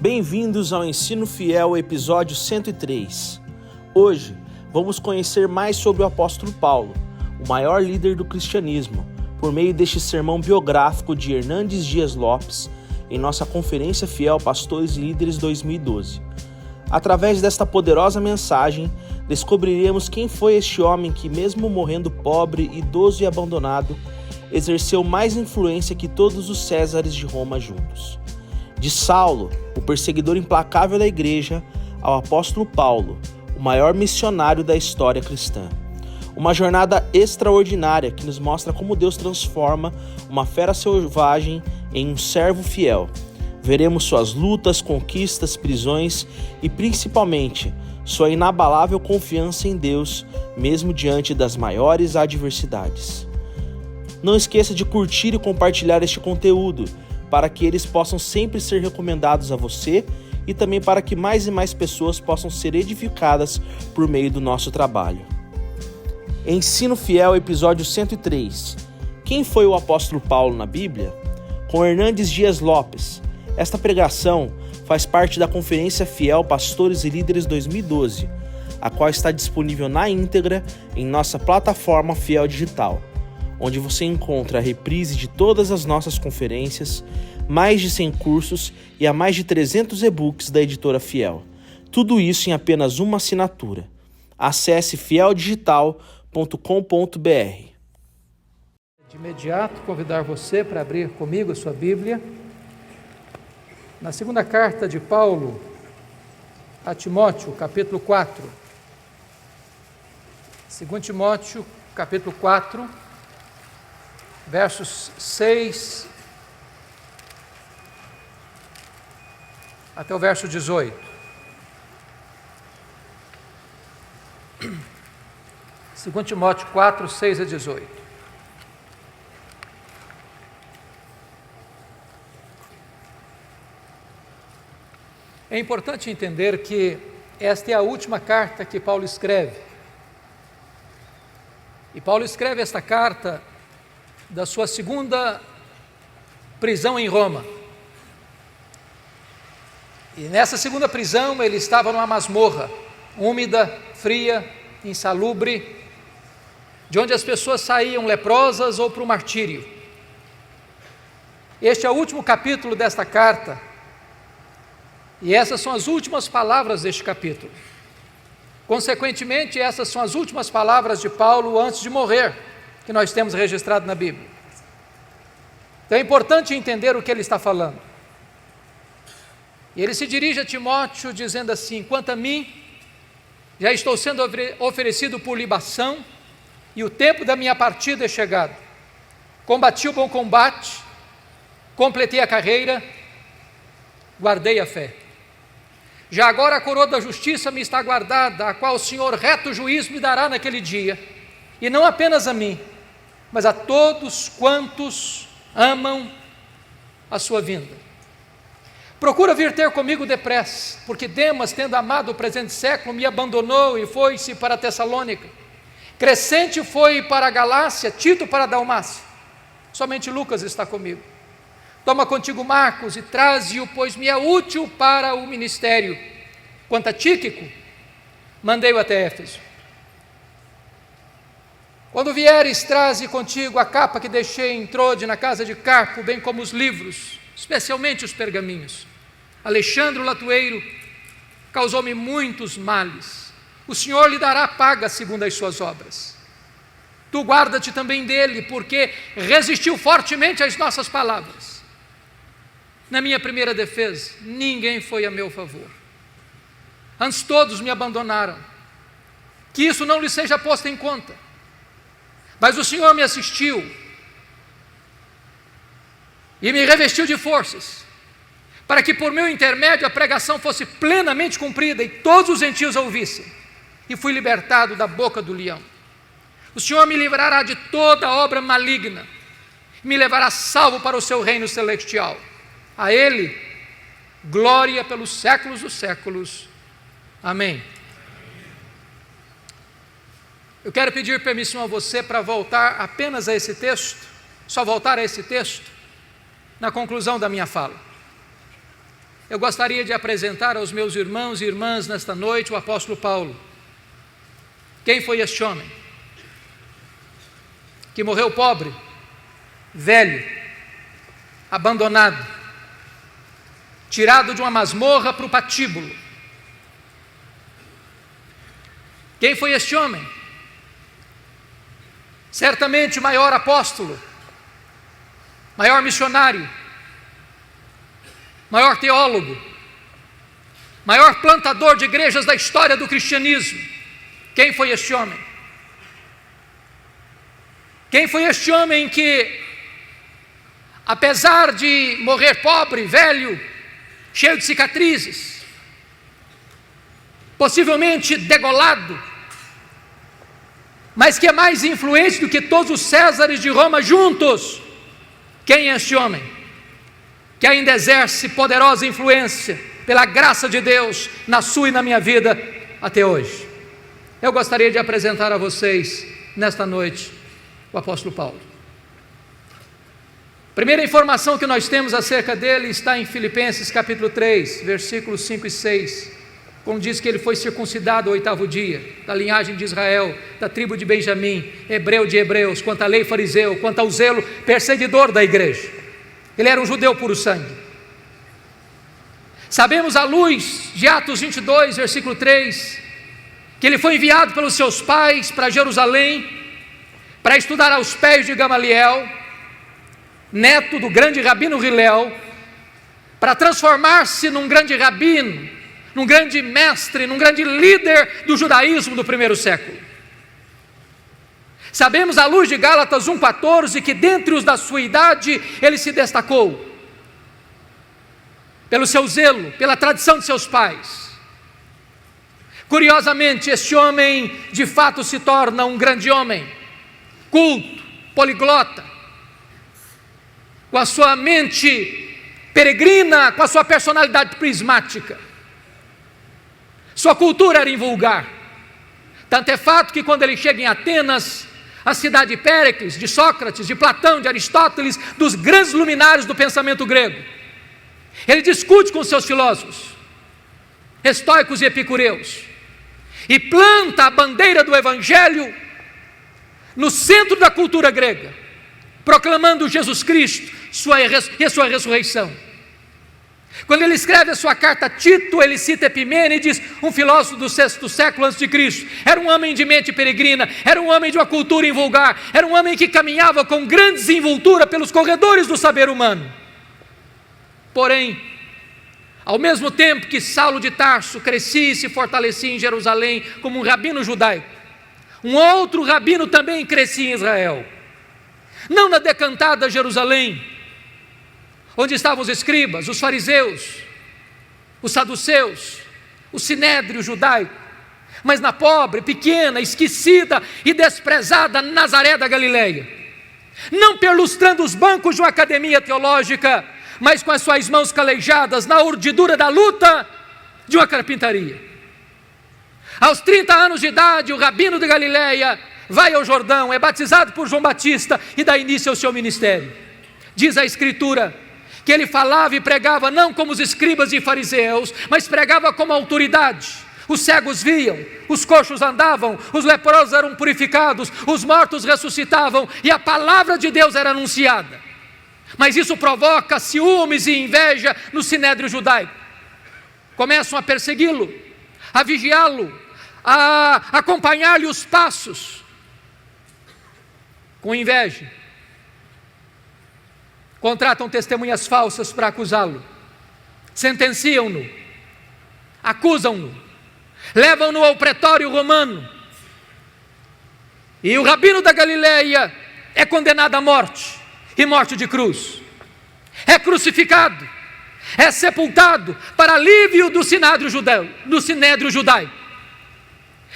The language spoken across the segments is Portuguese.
Bem-vindos ao Ensino Fiel, episódio 103. Hoje, vamos conhecer mais sobre o apóstolo Paulo, o maior líder do cristianismo, por meio deste sermão biográfico de Hernandes Dias Lopes, em nossa Conferência Fiel Pastores e Líderes 2012. Através desta poderosa mensagem, descobriremos quem foi este homem que, mesmo morrendo pobre, idoso e abandonado, exerceu mais influência que todos os Césares de Roma juntos. De Saulo, o perseguidor implacável da igreja, ao apóstolo Paulo, o maior missionário da história cristã. Uma jornada extraordinária que nos mostra como Deus transforma uma fera selvagem em um servo fiel. Veremos suas lutas, conquistas, prisões e, principalmente, sua inabalável confiança em Deus, mesmo diante das maiores adversidades. Não esqueça de curtir e compartilhar este conteúdo, para que eles possam sempre ser recomendados a você e também para que mais e mais pessoas possam ser edificadas por meio do nosso trabalho. Ensino Fiel, episódio 103. Quem foi o apóstolo Paulo na Bíblia? Com Hernandes Dias Lopes. Esta pregação faz parte da Conferência Fiel Pastores e Líderes 2012, a qual está disponível na íntegra em nossa plataforma Fiel Digital, onde você encontra a reprise de todas as nossas conferências, mais de 100 cursos e a mais de 300 e-books da editora Fiel. Tudo isso em apenas uma assinatura. Acesse fieldigital.com.br. De imediato, convidar você para abrir comigo a sua Bíblia. Na segunda carta de Paulo a Timóteo, capítulo 4. 2 Timóteo, capítulo 4. Versos 6 até o verso 18. Segundo Timóteo 4, 6 a 18. É importante entender que esta é a última carta que Paulo escreve. E Paulo escreve esta carta da sua segunda prisão em Roma. E nessa segunda prisão ele estava numa masmorra, úmida, fria, insalubre, de onde as pessoas saíam leprosas ou para o martírio. Este é o último capítulo desta carta, e essas são as últimas palavras deste capítulo. Consequentemente, essas são as últimas palavras de Paulo antes de morrer, que nós temos registrado na Bíblia. Então é importante entender o que ele está falando. E ele se dirige a Timóteo dizendo assim: quanto a mim, já estou sendo oferecido por libação, e o tempo da minha partida é chegado. Combati o bom combate, completei a carreira, guardei a fé. Já agora a coroa da justiça me está guardada, a qual o Senhor reto juiz me dará naquele dia, e não apenas a mim, mas a todos quantos amam a sua vinda. Procura vir ter comigo depressa, porque Demas, tendo amado o presente século, me abandonou e foi-se para Tessalônica. Crescente foi para a Galácia, Tito para a Dalmácia. Somente Lucas está comigo. Toma contigo Marcos e traze-o, pois me é útil para o ministério. Quanto a Tíquico, mandei-o até Éfeso. Quando vieres, traze contigo a capa que deixei em Trode, na casa de Carpo, bem como os livros, especialmente os pergaminhos. Alexandre o latoeiro causou-me muitos males. O Senhor lhe dará paga segundo as suas obras. Tu guarda-te também dele, porque resistiu fortemente às nossas palavras. Na minha primeira defesa, ninguém foi a meu favor. Antes todos me abandonaram. Que isso não lhe seja posto em conta. Mas o Senhor me assistiu e me revestiu de forças, para que por meu intermédio a pregação fosse plenamente cumprida e todos os gentios a ouvissem, e fui libertado da boca do leão. O Senhor me livrará de toda obra maligna, me levará salvo para o seu reino celestial. A Ele, glória pelos séculos dos séculos. Amém. Eu quero pedir permissão a você para voltar apenas a esse texto, só voltar a esse texto, na conclusão da minha fala. eu gostaria de apresentar aos meus irmãos e irmãs nesta noite o apóstolo Paulo. Quem foi este homem? Que morreu pobre, velho, abandonado, tirado de uma masmorra para o patíbulo. Quem foi este homem? Certamente o maior apóstolo, maior missionário, maior teólogo, maior plantador de igrejas da história do cristianismo. Quem foi este homem? Quem foi este homem que, apesar de morrer pobre, velho, cheio de cicatrizes, possivelmente degolado, mas que é mais influente do que todos os Césares de Roma juntos? Quem é este homem? Que ainda exerce poderosa influência, pela graça de Deus, na sua e na minha vida, até hoje. Eu gostaria de apresentar a vocês, nesta noite, o apóstolo Paulo. A primeira informação que nós temos acerca dele está em Filipenses capítulo 3, versículos 5 e 6, quando diz que ele foi circuncidado ao 8º dia, da linhagem de Israel, da tribo de Benjamim, hebreu de hebreus, quanto à lei fariseu, quanto ao zelo perseguidor da igreja. Ele era um judeu puro sangue. Sabemos à luz de Atos 22, versículo 3, que ele foi enviado pelos seus pais para Jerusalém, para estudar aos pés de Gamaliel, neto do grande rabino Hilel, para transformar-se num grande rabino, num grande mestre, num grande líder do judaísmo do primeiro século. Sabemos à luz de Gálatas 1,14 que dentre os da sua idade ele se destacou pelo seu zelo, pela tradição de seus pais. Curiosamente, este homem de fato se torna um grande homem, culto, poliglota, com a sua mente peregrina, com a sua personalidade prismática. Sua cultura era invulgar. Tanto é fato que quando ele chega em Atenas, a cidade de Péricles, de Sócrates, de Platão, de Aristóteles, dos grandes luminares do pensamento grego, ele discute com seus filósofos, estoicos e epicureus, e planta a bandeira do evangelho no centro da cultura grega, proclamando Jesus Cristo e a sua ressurreição. Quando ele escreve a sua carta a Tito, ele cita Epimênides, um filósofo do 6º século a.C. Era um homem de mente peregrina, era um homem de uma cultura invulgar, era um homem que caminhava com grande desenvoltura pelos corredores do saber humano. Porém, ao mesmo tempo que Saulo de Tarso crescia e se fortalecia em Jerusalém como um rabino judaico, um outro rabino também crescia em Israel, não na decantada Jerusalém, onde estavam os escribas, os fariseus, os saduceus, o sinédrio judaico, mas na pobre, pequena, esquecida e desprezada Nazaré da Galileia, não perlustrando os bancos de uma academia teológica, mas com as suas mãos calejadas na urdidura da luta de uma carpintaria. Aos 30 anos de idade, o rabino de Galileia vai ao Jordão, é batizado por João Batista e dá início ao seu ministério. Diz a Escritura que ele falava e pregava não como os escribas e fariseus, mas pregava como autoridade. Os cegos viam, os coxos andavam, os leprosos eram purificados, os mortos ressuscitavam e a palavra de Deus era anunciada. Mas isso provoca ciúmes e inveja no sinédrio judaico. Começam a persegui-lo, a vigiá-lo, a acompanhar-lhe os passos, com inveja. Contratam testemunhas falsas para acusá-lo, sentenciam-no, acusam-no, levam-no ao pretório romano, e o rabino da Galileia é condenado à morte, e morte de cruz, é crucificado, é sepultado para alívio do sinédrio judaico.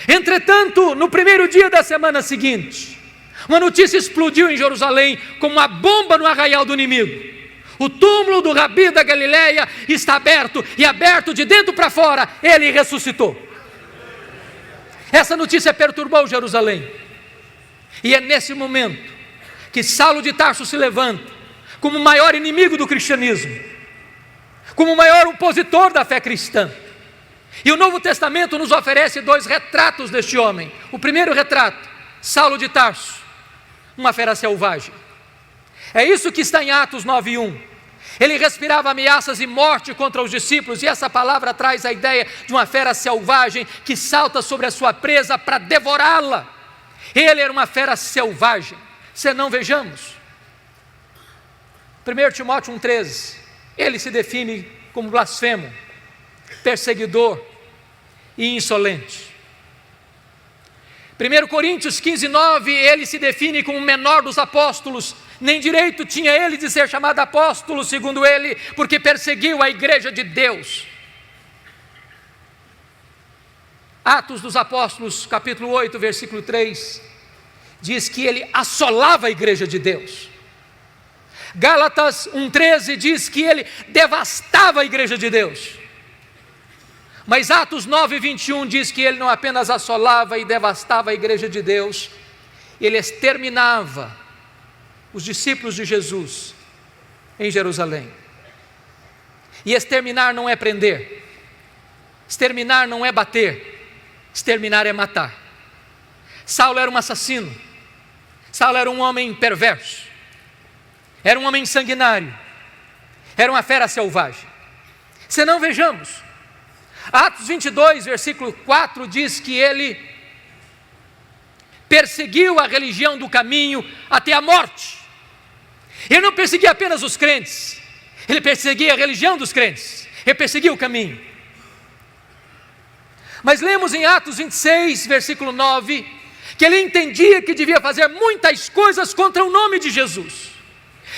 Entretanto, no primeiro dia da semana seguinte, uma notícia explodiu em Jerusalém como uma bomba no arraial do inimigo. O túmulo do Rabi da Galileia está aberto, e aberto de dentro para fora, ele ressuscitou. Essa notícia perturbou Jerusalém, e é nesse momento que Saulo de Tarso se levanta como o maior inimigo do cristianismo, como o maior opositor da fé cristã. E o Novo Testamento nos oferece 2 retratos deste homem. O primeiro retrato, Saulo de Tarso, uma fera selvagem. É isso que está em Atos 9:1. Ele respirava ameaças e morte contra os discípulos, e essa palavra traz a ideia de uma fera selvagem que salta sobre a sua presa para devorá-la. Ele era uma fera selvagem. Senão, vejamos, 1 Timóteo 1,13, ele se define como blasfemo, perseguidor e insolente. 1 Coríntios 15:9, ele se define como o menor dos apóstolos. Nem direito tinha ele de ser chamado apóstolo, segundo ele, porque perseguiu a igreja de Deus. Atos dos Apóstolos, capítulo 8, versículo 3, diz que ele assolava a igreja de Deus. Gálatas 1,13 diz que ele devastava a igreja de Deus. Mas Atos 9:21 diz que ele não apenas assolava e devastava a igreja de Deus, ele exterminava os discípulos de Jesus em Jerusalém. E exterminar não é prender, exterminar não é bater, exterminar é matar. Saulo era um assassino, Saulo era um homem perverso, era um homem sanguinário, era uma fera selvagem. Senão, vejamos, Atos 22, versículo 4 diz que ele perseguiu a religião do caminho até a morte. Ele não perseguia apenas os crentes, ele perseguia a religião dos crentes, ele perseguia o caminho. Mas lemos em Atos 26, versículo 9, que ele entendia que devia fazer muitas coisas contra o nome de Jesus.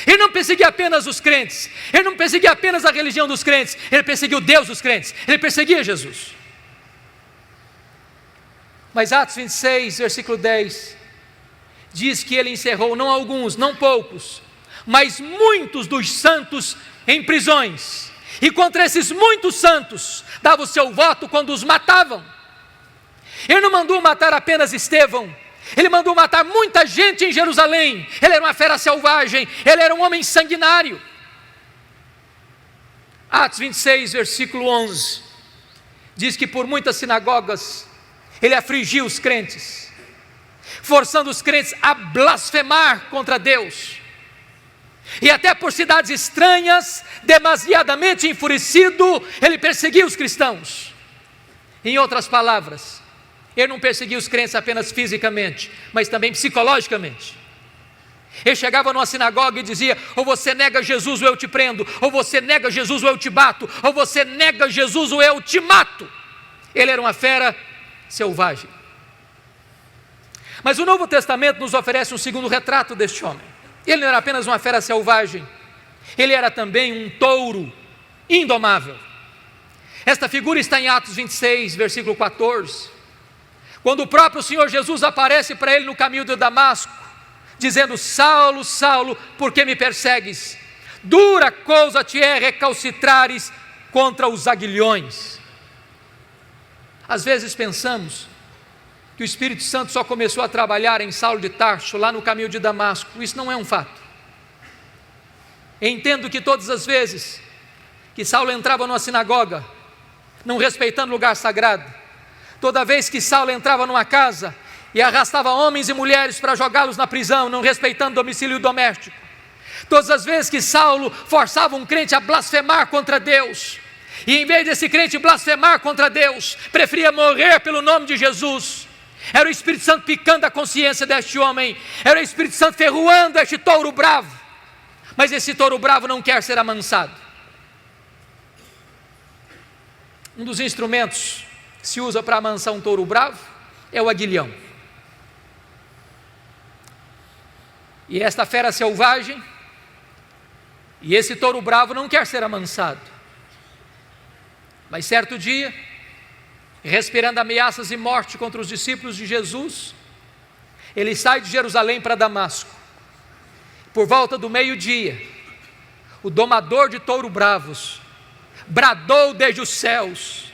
Ele não perseguia apenas os crentes, ele não perseguia apenas a religião dos crentes, ele perseguia o Deus dos crentes, ele perseguia Jesus. Mas Atos 26, versículo 10, diz que ele encerrou não alguns, não poucos, mas muitos dos santos em prisões, e contra esses muitos santos dava o seu voto quando os matavam. Ele não mandou matar apenas Estevão, ele mandou matar muita gente em Jerusalém. Ele era uma fera selvagem, ele era um homem sanguinário. Atos 26, versículo 11, diz que por muitas sinagogas ele afligiu os crentes, forçando os crentes a blasfemar contra Deus. E até por cidades estranhas, demasiadamente enfurecido, ele perseguia os cristãos. Em outras palavras, ele não perseguia os crentes apenas fisicamente, mas também psicologicamente. Ele chegava numa sinagoga e dizia: ou você nega Jesus ou eu te prendo, ou você nega Jesus ou eu te bato, ou você nega Jesus ou eu te mato. Ele era uma fera selvagem. Mas o Novo Testamento nos oferece um segundo retrato deste homem. Ele não era apenas uma fera selvagem, ele era também um touro indomável. Esta figura está em Atos 26, versículo 14, quando o próprio Senhor Jesus aparece para ele no caminho de Damasco, dizendo: Saulo, Saulo, por que me persegues? Dura coisa te é recalcitrares contra os aguilhões. Às vezes pensamos que o Espírito Santo só começou a trabalhar em Saulo de Tarso, lá no caminho de Damasco. Isso não é um fato. Eu entendo que todas as vezes que Saulo entrava numa sinagoga, não respeitando o lugar sagrado, toda vez que Saulo entrava numa casa e arrastava homens e mulheres para jogá-los na prisão, não respeitando o domicílio doméstico, todas as vezes que Saulo forçava um crente a blasfemar contra Deus, e em vez desse crente blasfemar contra Deus, preferia morrer pelo nome de Jesus, era o Espírito Santo picando a consciência deste homem, era o Espírito Santo ferroando este touro bravo. Mas esse touro bravo não quer ser amansado. Um dos instrumentos que se usa para amansar um touro bravo é o aguilhão. E esta fera selvagem, e esse touro bravo não quer ser amansado. Mas certo dia, respirando ameaças e morte contra os discípulos de Jesus, ele sai de Jerusalém para Damasco. Por volta do meio-dia, o domador de touro bravos bradou desde os céus: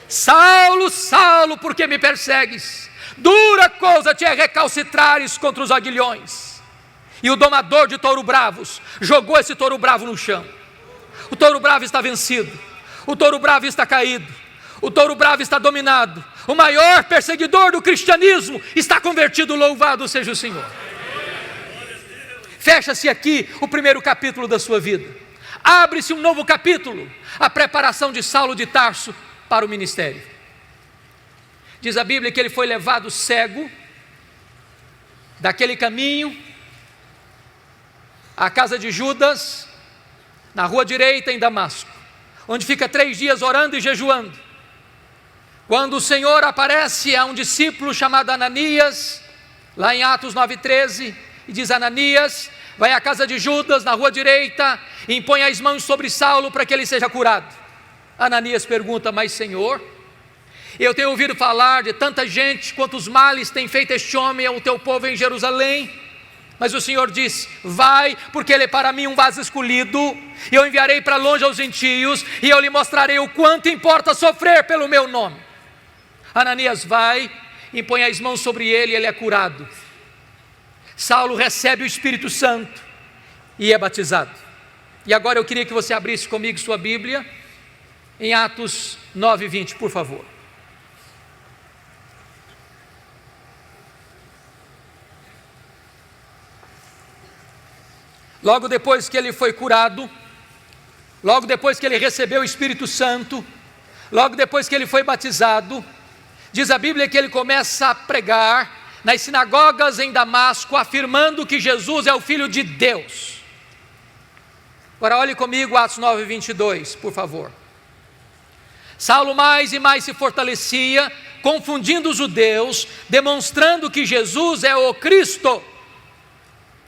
Saulo, Saulo, por que me persegues? Dura coisa te é recalcitrares contra os aguilhões. E o domador de touro bravos jogou esse touro bravo no chão. O touro bravo está vencido. O touro bravo está caído. O touro bravo está dominado. O maior perseguidor do cristianismo está convertido. Louvado seja o Senhor. Fecha-se aqui o primeiro capítulo da sua vida. Abre-se um novo capítulo, a preparação de Saulo de Tarso para o ministério. Diz a Bíblia que ele foi levado cego daquele caminho à casa de Judas, na rua direita em Damasco, onde fica 3 dias orando e jejuando. Quando o Senhor aparece a um discípulo chamado Ananias, lá em Atos 9,13, e diz: Ananias, vai à casa de Judas, na rua direita, e impõe as mãos sobre Saulo para que ele seja curado. Ananias pergunta: mas Senhor, eu tenho ouvido falar de tanta gente, quantos males tem feito este homem ao teu povo em Jerusalém. Mas o Senhor disse: vai, porque ele é para mim um vaso escolhido, e eu enviarei para longe aos gentios, e eu lhe mostrarei o quanto importa sofrer pelo meu nome. Ananias vai, impõe as mãos sobre ele e ele é curado. Saulo recebe o Espírito Santo e é batizado. E agora eu queria que você abrisse comigo sua Bíblia em Atos 9:20, por favor. Logo depois que ele foi curado, logo depois que ele recebeu o Espírito Santo, logo depois que ele foi batizado, diz a Bíblia que ele começa a pregar nas sinagogas em Damasco, afirmando que Jesus é o Filho de Deus. Agora olhe comigo Atos 9:22, por favor. Saulo mais e mais se fortalecia, confundindo os judeus, demonstrando que Jesus é o Cristo.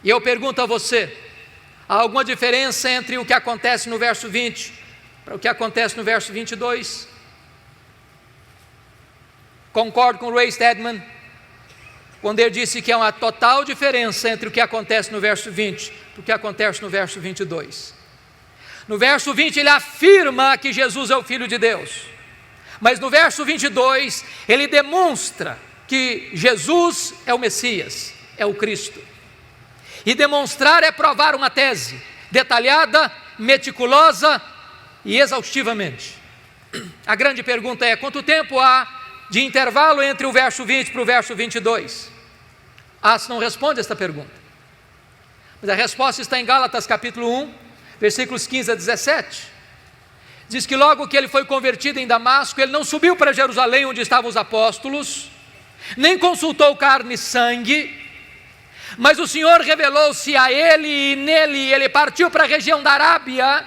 E eu pergunto a você: há alguma diferença entre o que acontece no verso 20 para o que acontece no verso 22? Concordo com Ray Stedman quando ele disse que há uma total diferença entre o que acontece no verso 20 e o que acontece no verso 22. No verso 20 ele afirma que Jesus é o Filho de Deus, mas no verso 22 ele demonstra que Jesus é o Messias, é o Cristo. E demonstrar é provar uma tese detalhada, meticulosa e exaustivamente. A grande pergunta é: quanto tempo há de intervalo entre o verso 20 para o verso 22? Atos não responde esta pergunta, mas a resposta está em Gálatas capítulo 1, versículos 15 a 17. Diz que logo que ele foi convertido em Damasco, ele não subiu para Jerusalém onde estavam os apóstolos, nem consultou carne e sangue, mas o Senhor revelou-se a ele, e nele ele partiu para a região da Arábia.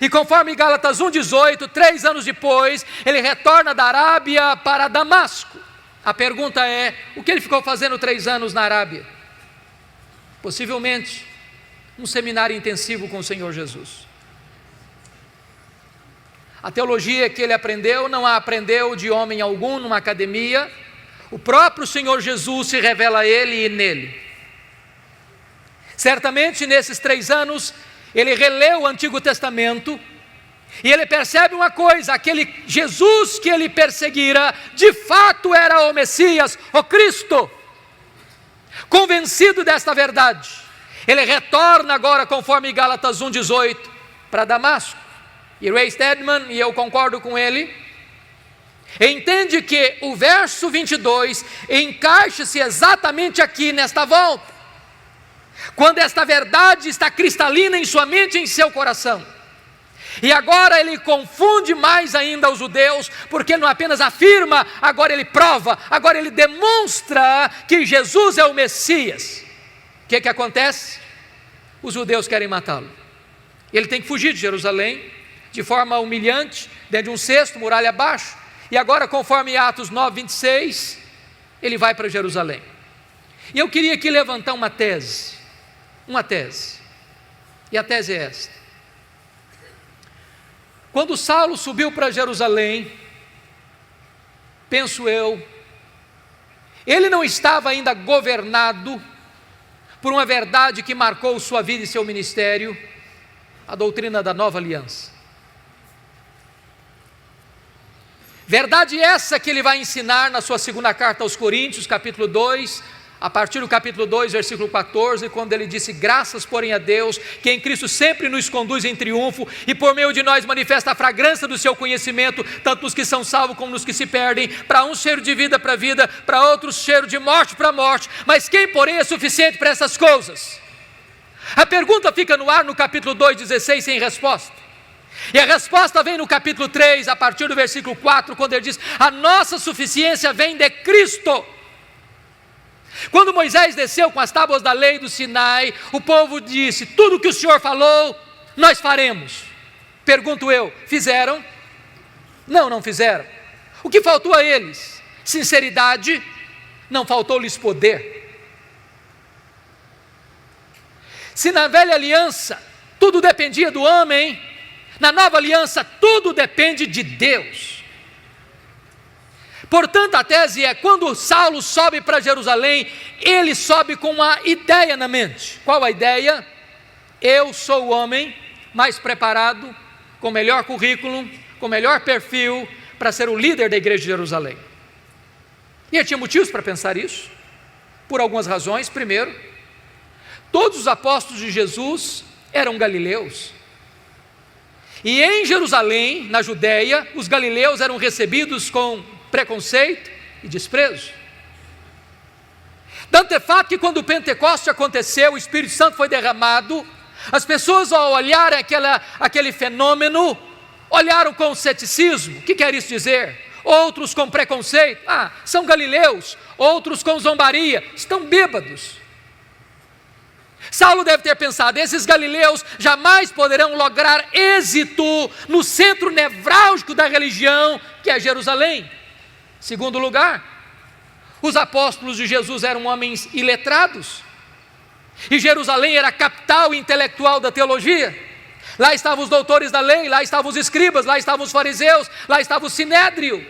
E conforme Gálatas 1,18, 3 anos depois, ele retorna da Arábia para Damasco. A pergunta é: o que ele ficou fazendo 3 anos na Arábia? Possivelmente um seminário intensivo com o Senhor Jesus. A teologia que ele aprendeu, não a aprendeu de homem algum numa academia. O próprio Senhor Jesus se revela a ele e nele. Certamente nesses 3 anos ele releu o Antigo Testamento e ele percebe uma coisa: aquele Jesus que ele perseguira de fato era o Messias, o Cristo. Convencido desta verdade, ele retorna agora, conforme Gálatas 1,18, para Damasco. E Ray Stedman, e eu concordo com ele, entende que o verso 22 encaixa-se exatamente aqui nesta volta, quando esta verdade está cristalina em sua mente e em seu coração. E agora ele confunde mais ainda os judeus, porque ele não apenas afirma, agora ele prova, agora ele demonstra que Jesus é o Messias. O que acontece? Os judeus querem matá-lo. Ele tem que fugir de Jerusalém, de forma humilhante, dentro de um cesto, muralha abaixo. E agora, conforme Atos 9:26, ele vai para Jerusalém. E eu queria aqui levantar uma tese. E a tese é esta: quando Saulo subiu para Jerusalém, penso eu, ele não estava ainda governado por uma verdade que marcou sua vida e seu ministério, a doutrina da nova aliança. Verdade essa que ele vai ensinar na sua segunda carta aos Coríntios, capítulo 2, a partir do capítulo 2, versículo 14, quando ele disse: graças, porém, a Deus, que em Cristo sempre nos conduz em triunfo, e por meio de nós manifesta a fragrância do seu conhecimento, tanto nos que são salvos como nos que se perdem. Para uns cheiro de vida para vida, para outros cheiro de morte para morte. Mas quem, porém, é suficiente para essas coisas? A pergunta fica no ar no capítulo 2, 16, sem resposta. E a resposta vem no capítulo 3, a partir do versículo 4, quando ele diz: a nossa suficiência vem de Cristo. Quando Moisés desceu com as tábuas da lei do Sinai, o povo disse: tudo o que o Senhor falou, nós faremos. Pergunto eu: fizeram? Não, não fizeram. O que faltou a eles? Sinceridade. Não faltou-lhes poder. Se na velha aliança tudo dependia do homem, na nova aliança tudo depende de Deus. Portanto, a tese é: quando Saulo sobe para Jerusalém, ele sobe com uma ideia na mente. Qual a ideia? Eu sou o homem mais preparado, com melhor currículo, com melhor perfil, para ser o líder da igreja de Jerusalém. E ele tinha motivos para pensar isso, por algumas razões. Primeiro, todos os apóstolos de Jesus eram galileus. E em Jerusalém, na Judéia, os galileus eram recebidos com preconceito e desprezo. Tanto é fato que quando o Pentecoste aconteceu, o Espírito Santo foi derramado, as pessoas, ao olharem aquele fenômeno, olharam com ceticismo. O que quer isso dizer? Outros com preconceito: são galileus. Outros com zombaria: estão bêbados. Saulo deve ter pensado: esses galileus jamais poderão lograr êxito no centro nevrálgico da religião, que é Jerusalém. Segundo lugar, os apóstolos de Jesus eram homens iletrados, e Jerusalém era a capital intelectual da teologia. Lá estavam os doutores da lei, lá estavam os escribas, lá estavam os fariseus, lá estava o sinédrio.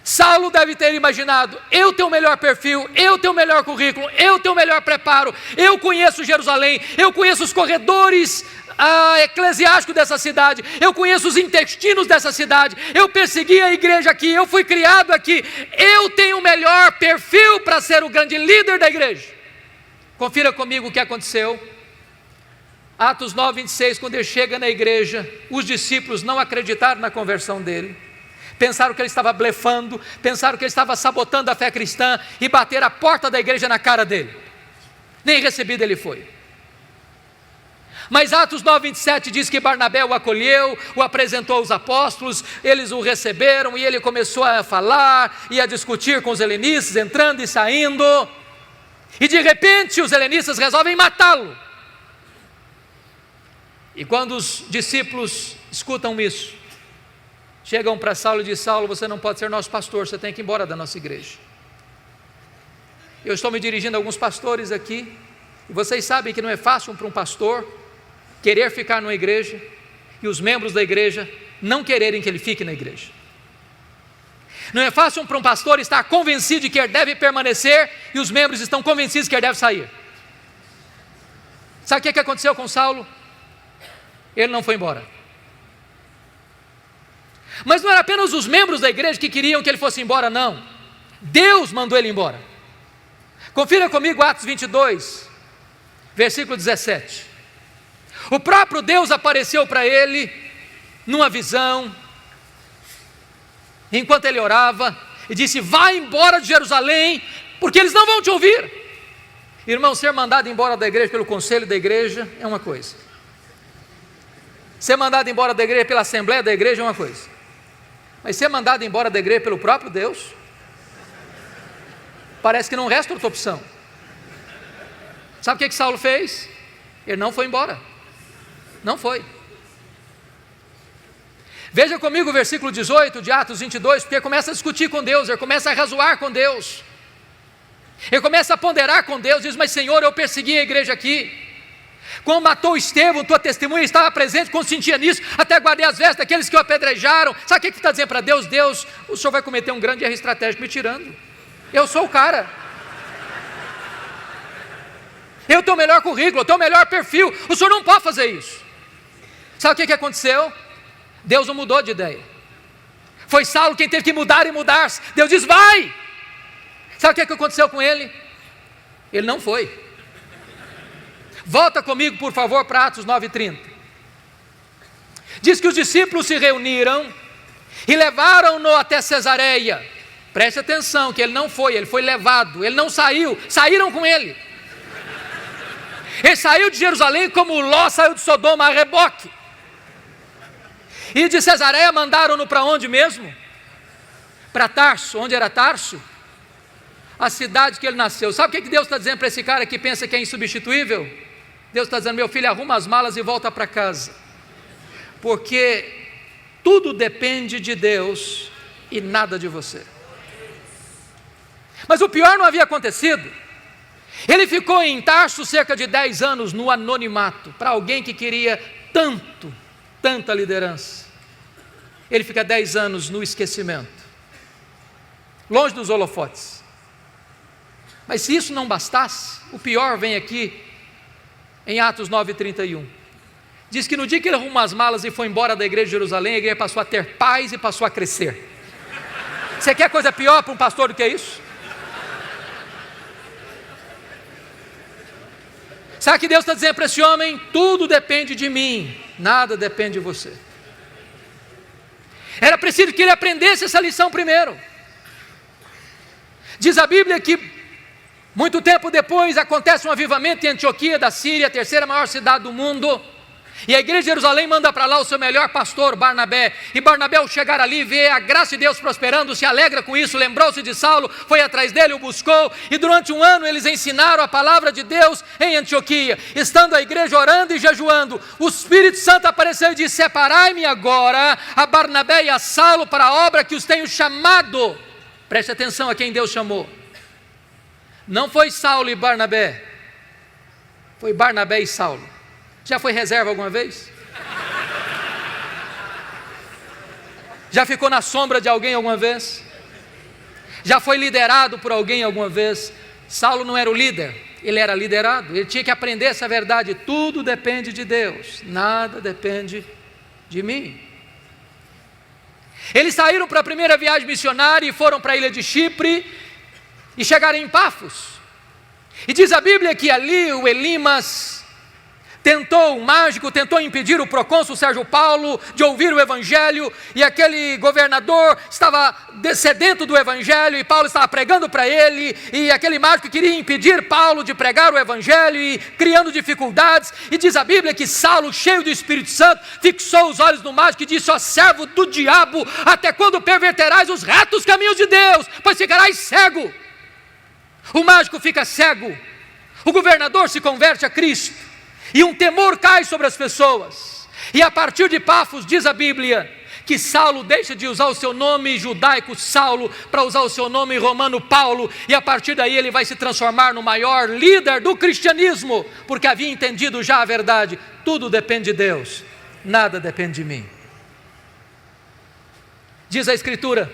Saulo deve ter imaginado: eu tenho o melhor perfil, eu tenho o melhor currículo, eu tenho o melhor preparo, eu conheço Jerusalém, eu conheço os corredores eclesiásticos dessa cidade, eu conheço os intestinos dessa cidade, eu persegui a igreja aqui, eu fui criado aqui, eu tenho o melhor perfil para ser o grande líder da igreja. Confira comigo o que aconteceu. Atos 9, 26, quando ele chega na igreja, os discípulos não acreditaram na conversão dele. Pensaram que ele estava blefando, pensaram que ele estava sabotando a fé cristã, e bateram a porta da igreja na cara dele. Nem recebido ele foi. Mas Atos 9, 27 diz que Barnabé o acolheu, o apresentou aos apóstolos, eles o receberam, e ele começou a falar e a discutir com os helenistas, entrando e saindo, e de repente os helenistas resolvem matá-lo. E quando os discípulos escutam isso, chegam para Saulo e dizem: Saulo, você não pode ser nosso pastor, você tem que ir embora da nossa igreja. Eu estou me dirigindo a alguns pastores aqui, e vocês sabem que não é fácil para um pastor querer ficar numa igreja, e os membros da igreja não quererem que ele fique na igreja. Não é fácil para um pastor estar convencido de que ele deve permanecer, e os membros estão convencidos que ele deve sair. Sabe o que aconteceu com Saulo? Ele não foi embora. Mas não era apenas os membros da igreja que queriam que ele fosse embora, não. Deus mandou ele embora. Confira comigo Atos 22, versículo 17. O próprio Deus apareceu para ele numa visão, enquanto ele orava, e disse: vai embora de Jerusalém, porque eles não vão te ouvir. Irmão, ser mandado embora da igreja pelo conselho da igreja é uma coisa, ser mandado embora da igreja pela assembleia da igreja é uma coisa, mas ser mandado embora da igreja pelo próprio Deus, parece que não resta outra opção. Sabe o que Saulo fez? Ele não foi embora. Não foi. Veja comigo o versículo 18 de Atos 22, porque ele começa a discutir com Deus, ele começa a razoar com Deus, ele começa a ponderar com Deus, diz: mas Senhor, eu persegui a igreja aqui, quando matou Estevão, tua testemunha estava presente, consentia nisso, até guardei as vestes daqueles que o apedrejaram. Sabe o que está dizendo para Deus? Deus, o Senhor vai cometer um grande erro estratégico me tirando, eu sou o cara, eu tenho o melhor currículo, eu tenho o melhor perfil, o Senhor não pode fazer isso. Sabe o que aconteceu? Deus não mudou de ideia, foi Saulo quem teve que mudar e mudar-se. Deus diz: vai, Sabe o que aconteceu com ele? Ele não foi. Volta comigo, por favor, para Atos 9:30. Diz que os discípulos se reuniram e levaram-no até Cesareia. Preste atenção, que ele não foi, ele foi levado, ele não saiu, saíram com ele. Ele saiu de Jerusalém como Ló saiu de Sodoma a reboque. E de Cesareia mandaram-no para onde mesmo? Para Tarso. Onde era Tarso? A cidade que ele nasceu. Sabe o que Deus está dizendo para esse cara que pensa que é insubstituível? Deus está dizendo: meu filho, arruma as malas e volta para casa, porque tudo depende de Deus e nada de você. Mas o pior não havia acontecido. Ele ficou em Tarso cerca de 10 anos no anonimato. Para alguém que queria tanta liderança, ele fica 10 anos no esquecimento, longe dos holofotes. Mas se isso não bastasse, o pior vem aqui em Atos 9:31. Diz que no dia que ele arrumou as malas e foi embora da igreja de Jerusalém, a igreja passou a ter paz e passou a crescer. Você quer coisa pior para um pastor do que isso? Sabe o que Deus está dizendo para esse homem? Tudo depende de mim, nada depende de você. Era preciso que ele aprendesse essa lição primeiro. Diz a Bíblia que muito tempo depois acontece um avivamento em Antioquia da Síria, a terceira maior cidade do mundo, e a igreja de Jerusalém manda para lá o seu melhor pastor, Barnabé. E Barnabé, ao chegar ali, vê a graça de Deus prosperando, se alegra com isso, lembrou-se de Saulo, foi atrás dele, o buscou, e durante um ano eles ensinaram a palavra de Deus em Antioquia. Estando a igreja orando e jejuando, o Espírito Santo apareceu e disse: separai-me agora a Barnabé e a Saulo para a obra que os tenho chamado. Preste atenção a quem Deus chamou. Não foi Saulo e Barnabé, foi Barnabé e Saulo. Já foi reserva alguma vez? Já ficou na sombra de alguém alguma vez? Já foi liderado por alguém alguma vez? Saulo não era o líder, ele era liderado. Ele tinha que aprender essa verdade: tudo depende de Deus, nada depende de mim. Eles saíram para a primeira viagem missionária e foram para a ilha de Chipre e chegaram em Pafos. E diz a Bíblia que ali o Elimas o mágico tentou impedir o procônsul Sérgio Paulo de ouvir o evangelho, e aquele governador estava sedento do evangelho, e Paulo estava pregando para ele, e aquele mágico queria impedir Paulo de pregar o evangelho, e criando dificuldades. E diz a Bíblia que Saulo, cheio do Espírito Santo, fixou os olhos no mágico e disse: ó servo do diabo, até quando perverterás os retos caminhos de Deus, pois ficarás cego. O mágico fica cego, o governador se converte a Cristo, e um temor cai sobre as pessoas. E a partir de Pafos, diz a Bíblia, que Saulo deixa de usar o seu nome judaico Saulo para usar o seu nome romano Paulo, e a partir daí ele vai se transformar no maior líder do cristianismo, porque havia entendido já a verdade: tudo depende de Deus, nada depende de mim. Diz a Escritura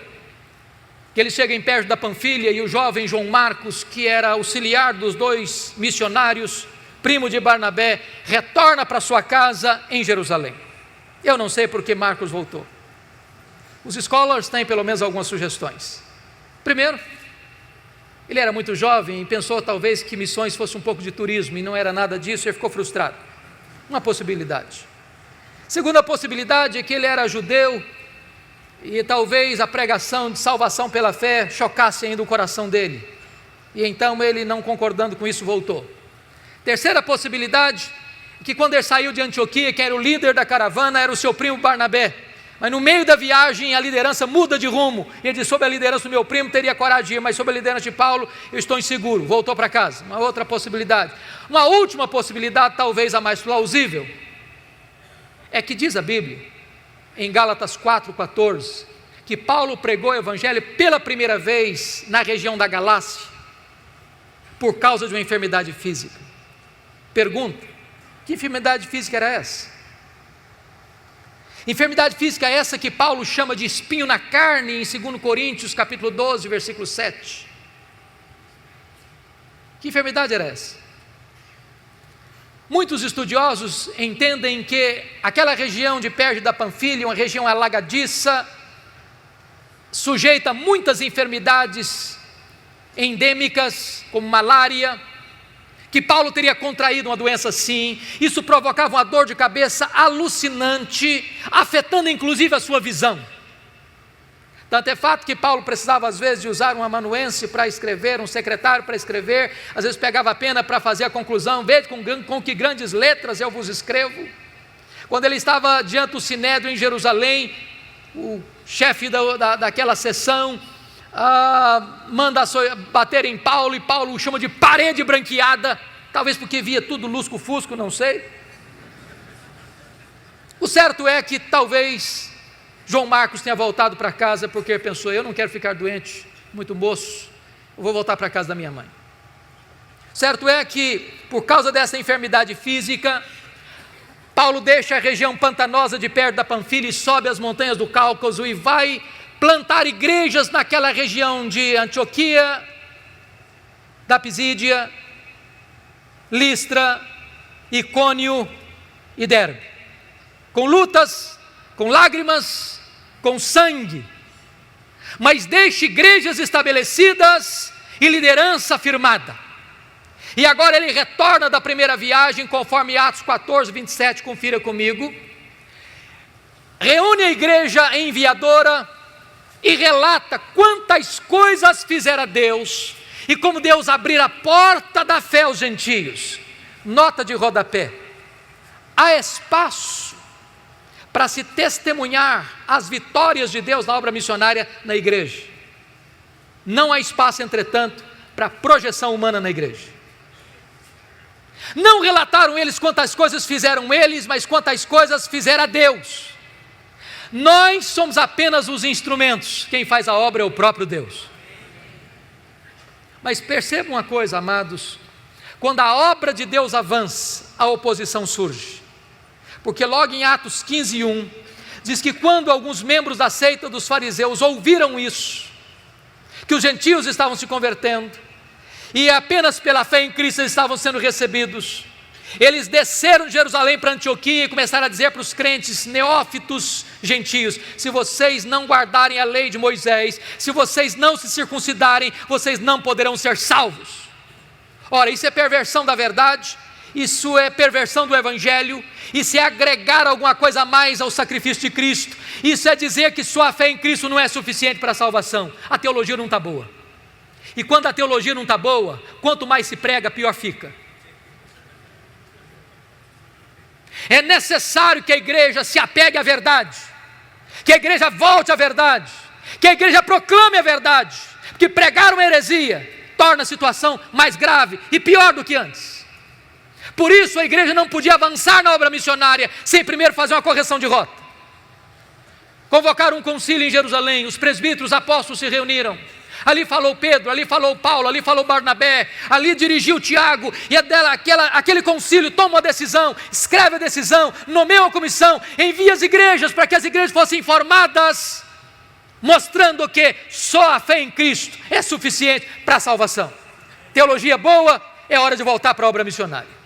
que ele chega em perto da Panfilha, e o jovem João Marcos, que era auxiliar dos dois missionários, primo de Barnabé, retorna para sua casa em Jerusalém. Eu não sei por que Marcos voltou. Os scholars têm pelo menos algumas sugestões. Primeiro, ele era muito jovem e pensou talvez que missões fosse um pouco de turismo, e não era nada disso, e ficou frustrado. Uma possibilidade. Segunda possibilidade é que ele era judeu, e talvez a pregação de salvação pela fé chocasse ainda o coração dele, e então ele, não concordando com isso, voltou. Terceira possibilidade, que quando ele saiu de Antioquia, que era o líder da caravana, era o seu primo Barnabé, mas no meio da viagem a liderança muda de rumo, e ele diz: sob a liderança do meu primo teria coragem de ir, mas sob a liderança de Paulo eu estou inseguro, voltou para casa. Uma outra possibilidade. Uma última possibilidade, talvez a mais plausível, é que diz a Bíblia, em Gálatas 4,14, que Paulo pregou o evangelho pela primeira vez na região da Galácia, por causa de uma enfermidade física. Pergunta: que enfermidade física era essa? Enfermidade física essa que Paulo chama de espinho na carne, em 2 Coríntios capítulo 12, versículo 7. Que enfermidade era essa? Muitos estudiosos entendem que aquela região de Perge da Panfilha, uma região alagadiça, sujeita a muitas enfermidades, endêmicas, como malária, que Paulo teria contraído uma doença assim. Isso provocava uma dor de cabeça alucinante, afetando inclusive a sua visão. Tanto é fato que Paulo precisava às vezes de usar um amanuense para escrever, um secretário para escrever, às vezes pegava a pena para fazer a conclusão: veja com que grandes letras eu vos escrevo. Quando ele estava diante do Sinédrio em Jerusalém, o chefe daquela sessão manda bater em Paulo, e Paulo o chama de parede branqueada, talvez porque via tudo lusco-fusco, não sei. O certo é que talvez João Marcos tenha voltado para casa porque pensou: eu não quero ficar doente, muito moço, eu vou voltar para a casa da minha mãe. Certo é que, por causa dessa enfermidade física, Paulo deixa a região pantanosa de perto da Panfilha e sobe as montanhas do Cáucaso e vai plantar igrejas naquela região de Antioquia, da Pisídia, Listra, Icônio e Derbe, com lutas, com lágrimas, com sangue, mas deixa igrejas estabelecidas e liderança firmada. E agora ele retorna da primeira viagem, conforme Atos 14, 27, confira comigo. Reúne a igreja enviadora e relata quantas coisas fizera Deus e como Deus abrira a porta da fé aos gentios. Nota de rodapé: há espaço para se testemunhar as vitórias de Deus na obra missionária na igreja. Não há espaço, entretanto, para projeção humana na igreja. Não relataram eles quantas coisas fizeram eles, mas quantas coisas fizera Deus. Nós somos apenas os instrumentos, quem faz a obra é o próprio Deus. Mas percebam uma coisa, amados: quando a obra de Deus avança, a oposição surge. Porque logo em Atos 15, 1, diz que quando alguns membros da seita dos fariseus ouviram isso, que os gentios estavam se convertendo, e apenas pela fé em Cristo eles estavam sendo recebidos, eles desceram de Jerusalém para Antioquia e começaram a dizer para os crentes neófitos gentios: se vocês não guardarem a lei de Moisés, se vocês não se circuncidarem, vocês não poderão ser salvos. Ora, isso é perversão da verdade, isso é perversão do Evangelho, isso é agregar alguma coisa a mais ao sacrifício de Cristo, isso é dizer que só a fé em Cristo não é suficiente para a salvação. A teologia não está boa. E quando a teologia não está boa, quanto mais se prega, pior fica. É necessário que a igreja se apegue à verdade, que a igreja volte à verdade, que a igreja proclame a verdade, porque pregar uma heresia torna a situação mais grave e pior do que antes. Por isso a igreja não podia avançar na obra missionária sem primeiro fazer uma correção de rota. Convocaram um concílio em Jerusalém, os presbíteros, os apóstolos se reuniram. Ali falou Pedro, ali falou Paulo, ali falou Barnabé, ali dirigiu Tiago, e aquele concílio toma uma decisão, escreve a decisão, nomeia uma comissão, envia as igrejas para que as igrejas fossem informadas, mostrando que só a fé em Cristo é suficiente para a salvação. Teologia boa, é hora de voltar para a obra missionária.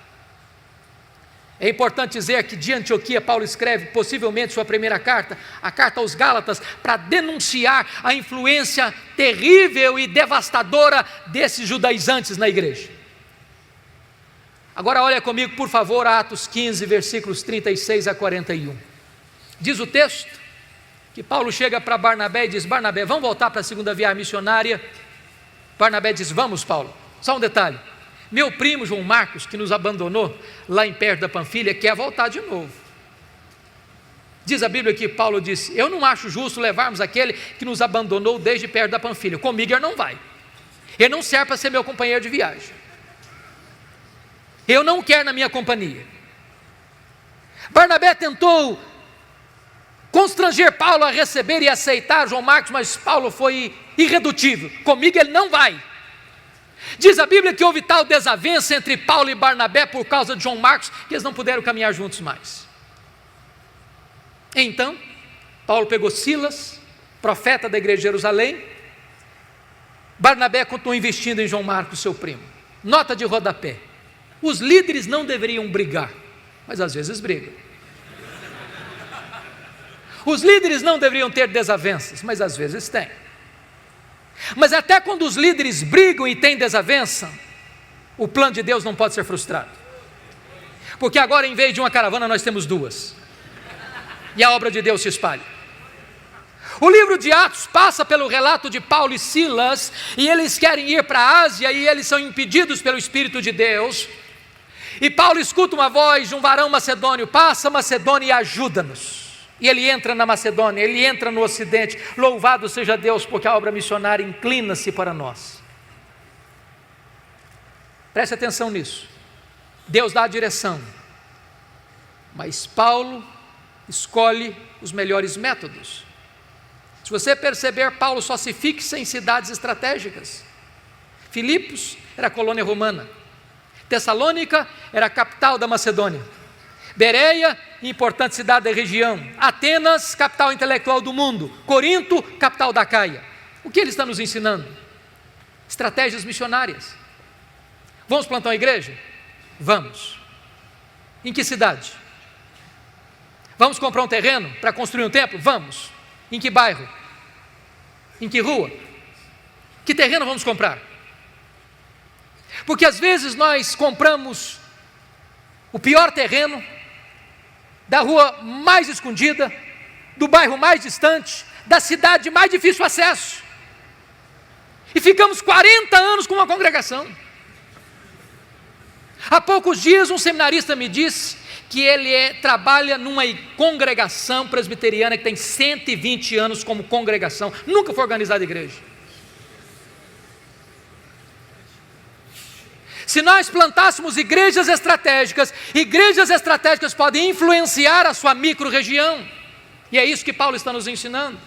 É importante dizer que de Antioquia Paulo escreve possivelmente sua primeira carta, a carta aos Gálatas, para denunciar a influência terrível e devastadora desses judaizantes na igreja. Agora olha comigo, por favor, Atos 15, versículos 36 a 41. Diz o texto que Paulo chega para Barnabé e diz: Barnabé, vamos voltar para a segunda viagem missionária? Barnabé diz: vamos, Paulo. Só um detalhe: meu primo João Marcos, que nos abandonou lá em perto da Panfilha, quer voltar de novo. Diz a Bíblia que Paulo disse: eu não acho justo levarmos aquele que nos abandonou desde perto da Panfilha. Comigo ele não vai. Ele não serve para ser meu companheiro de viagem. Eu não quero na minha companhia. Barnabé tentou constranger Paulo a receber e aceitar João Marcos, mas Paulo foi irredutível. Comigo ele não vai. Diz a Bíblia que houve tal desavença entre Paulo e Barnabé por causa de João Marcos, que eles não puderam caminhar juntos mais. Então, Paulo pegou Silas, profeta da igreja de Jerusalém. Barnabé continuou investindo em João Marcos, seu primo. Nota de rodapé: os líderes não deveriam brigar, mas às vezes brigam. Os líderes não deveriam ter desavenças, mas às vezes têm. Mas até quando os líderes brigam e têm desavença, o plano de Deus não pode ser frustrado. Porque agora, em vez de uma caravana, nós temos duas. E a obra de Deus se espalha. O livro de Atos passa pelo relato de Paulo e Silas, e eles querem ir para a Ásia, e eles são impedidos pelo Espírito de Deus. E Paulo escuta uma voz de um varão macedônio: passa Macedônia e ajuda-nos. E ele entra na Macedônia, ele entra no Ocidente. Louvado seja Deus, porque a obra missionária inclina-se para nós. Preste atenção nisso. Deus dá a direção, mas Paulo escolhe os melhores métodos. Se você perceber, Paulo só se fixa em cidades estratégicas. Filipos era a colônia romana. Tessalônica era a capital da Macedônia. Bereia, importante cidade da região. Atenas, capital intelectual do mundo. Corinto, capital da Caia. O que ele está nos ensinando? Estratégias missionárias. Vamos plantar uma igreja? Vamos. Em que cidade? Vamos comprar um terreno para construir um templo? Vamos. Em que bairro? Em que rua? Que terreno vamos comprar? Porque às vezes nós compramos o pior terreno, da rua mais escondida, do bairro mais distante, da cidade de mais difícil acesso, e ficamos 40 anos com uma congregação. Há poucos dias um seminarista me disse que ele trabalha numa congregação presbiteriana que tem 120 anos como congregação, nunca foi organizada igreja. Se nós plantássemos igrejas estratégicas podem influenciar a sua micro-região, e é isso que Paulo está nos ensinando.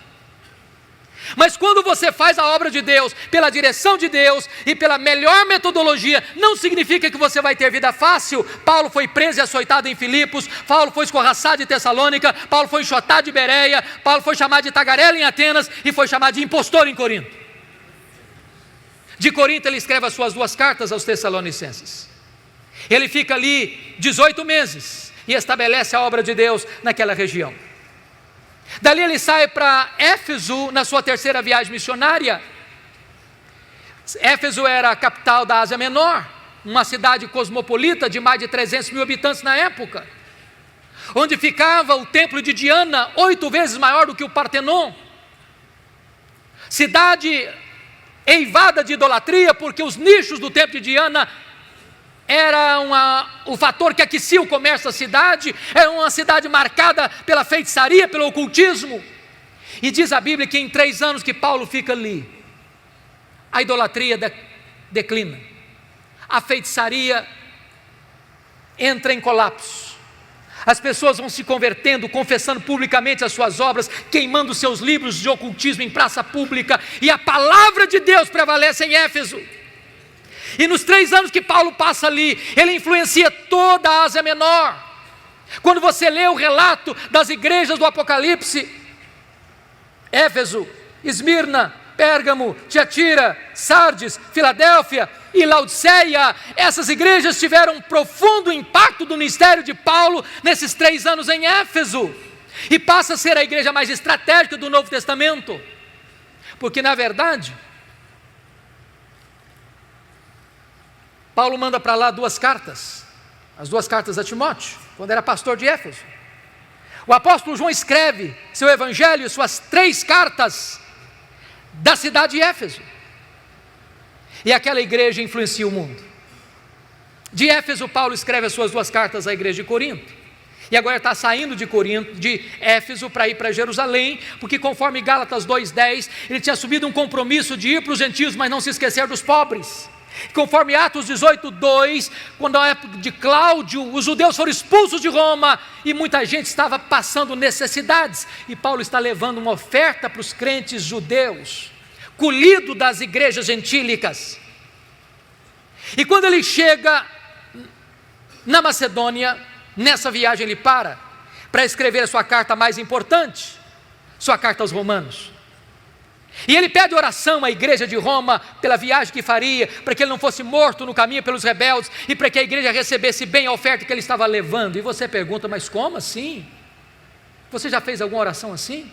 Mas quando você faz a obra de Deus, pela direção de Deus e pela melhor metodologia, não significa que você vai ter vida fácil. Paulo foi preso e açoitado em Filipos, Paulo foi escorraçado em Tessalônica, Paulo foi enxotado de Bereia, Paulo foi chamado de tagarela em Atenas e foi chamado de impostor em Corinto. De Corinto ele escreve as suas 2 cartas aos Tessalonicenses. Ele fica ali 18 meses e estabelece a obra de Deus naquela região. Dali ele sai para Éfeso na sua 3ª viagem missionária. Éfeso era a capital da Ásia Menor, uma cidade cosmopolita de mais de 300 mil habitantes na época, onde ficava o templo de Diana, 8 vezes maior do que o Partenon. Cidade eivada de idolatria, porque os nichos do templo de Diana era o fator que aquecia o comércio da cidade. Era uma cidade marcada pela feitiçaria, pelo ocultismo. E diz a Bíblia que em 3 anos que Paulo fica ali, a idolatria declina, a feitiçaria entra em colapso. As pessoas vão se convertendo, confessando publicamente as suas obras, queimando seus livros de ocultismo em praça pública, e a palavra de Deus prevalece em Éfeso. E nos 3 anos que Paulo passa ali, ele influencia toda a Ásia Menor. Quando você lê o relato das igrejas do Apocalipse, Éfeso, Esmirna, Pérgamo, Tiatira, Sardes, Filadélfia e Laodiceia, essas igrejas tiveram um profundo impacto do ministério de Paulo nesses 3 anos em Éfeso, e passa a ser a igreja mais estratégica do Novo Testamento, porque na verdade, Paulo manda para lá 2 cartas, as 2 cartas a Timóteo, quando era pastor de Éfeso. O apóstolo João escreve seu evangelho, suas 3 cartas da cidade de Éfeso, e aquela igreja influencia o mundo. De Éfeso, Paulo escreve as suas 2 cartas à igreja de Corinto, e agora está saindo de Éfeso para ir para Jerusalém, porque conforme Gálatas 2:10, ele tinha assumido um compromisso de ir para os gentios, mas não se esquecer dos pobres. Conforme Atos 18:2, quando na época de Cláudio, os judeus foram expulsos de Roma, e muita gente estava passando necessidades, e Paulo está levando uma oferta para os crentes judeus, colhido das igrejas gentílicas. E quando ele chega na Macedônia, nessa viagem ele para escrever a sua carta mais importante, sua carta aos Romanos. E ele pede oração à igreja de Roma pela viagem que faria, para que ele não fosse morto no caminho pelos rebeldes, e para que a igreja recebesse bem a oferta que ele estava levando. E você pergunta, mas como assim? Você já fez alguma oração assim?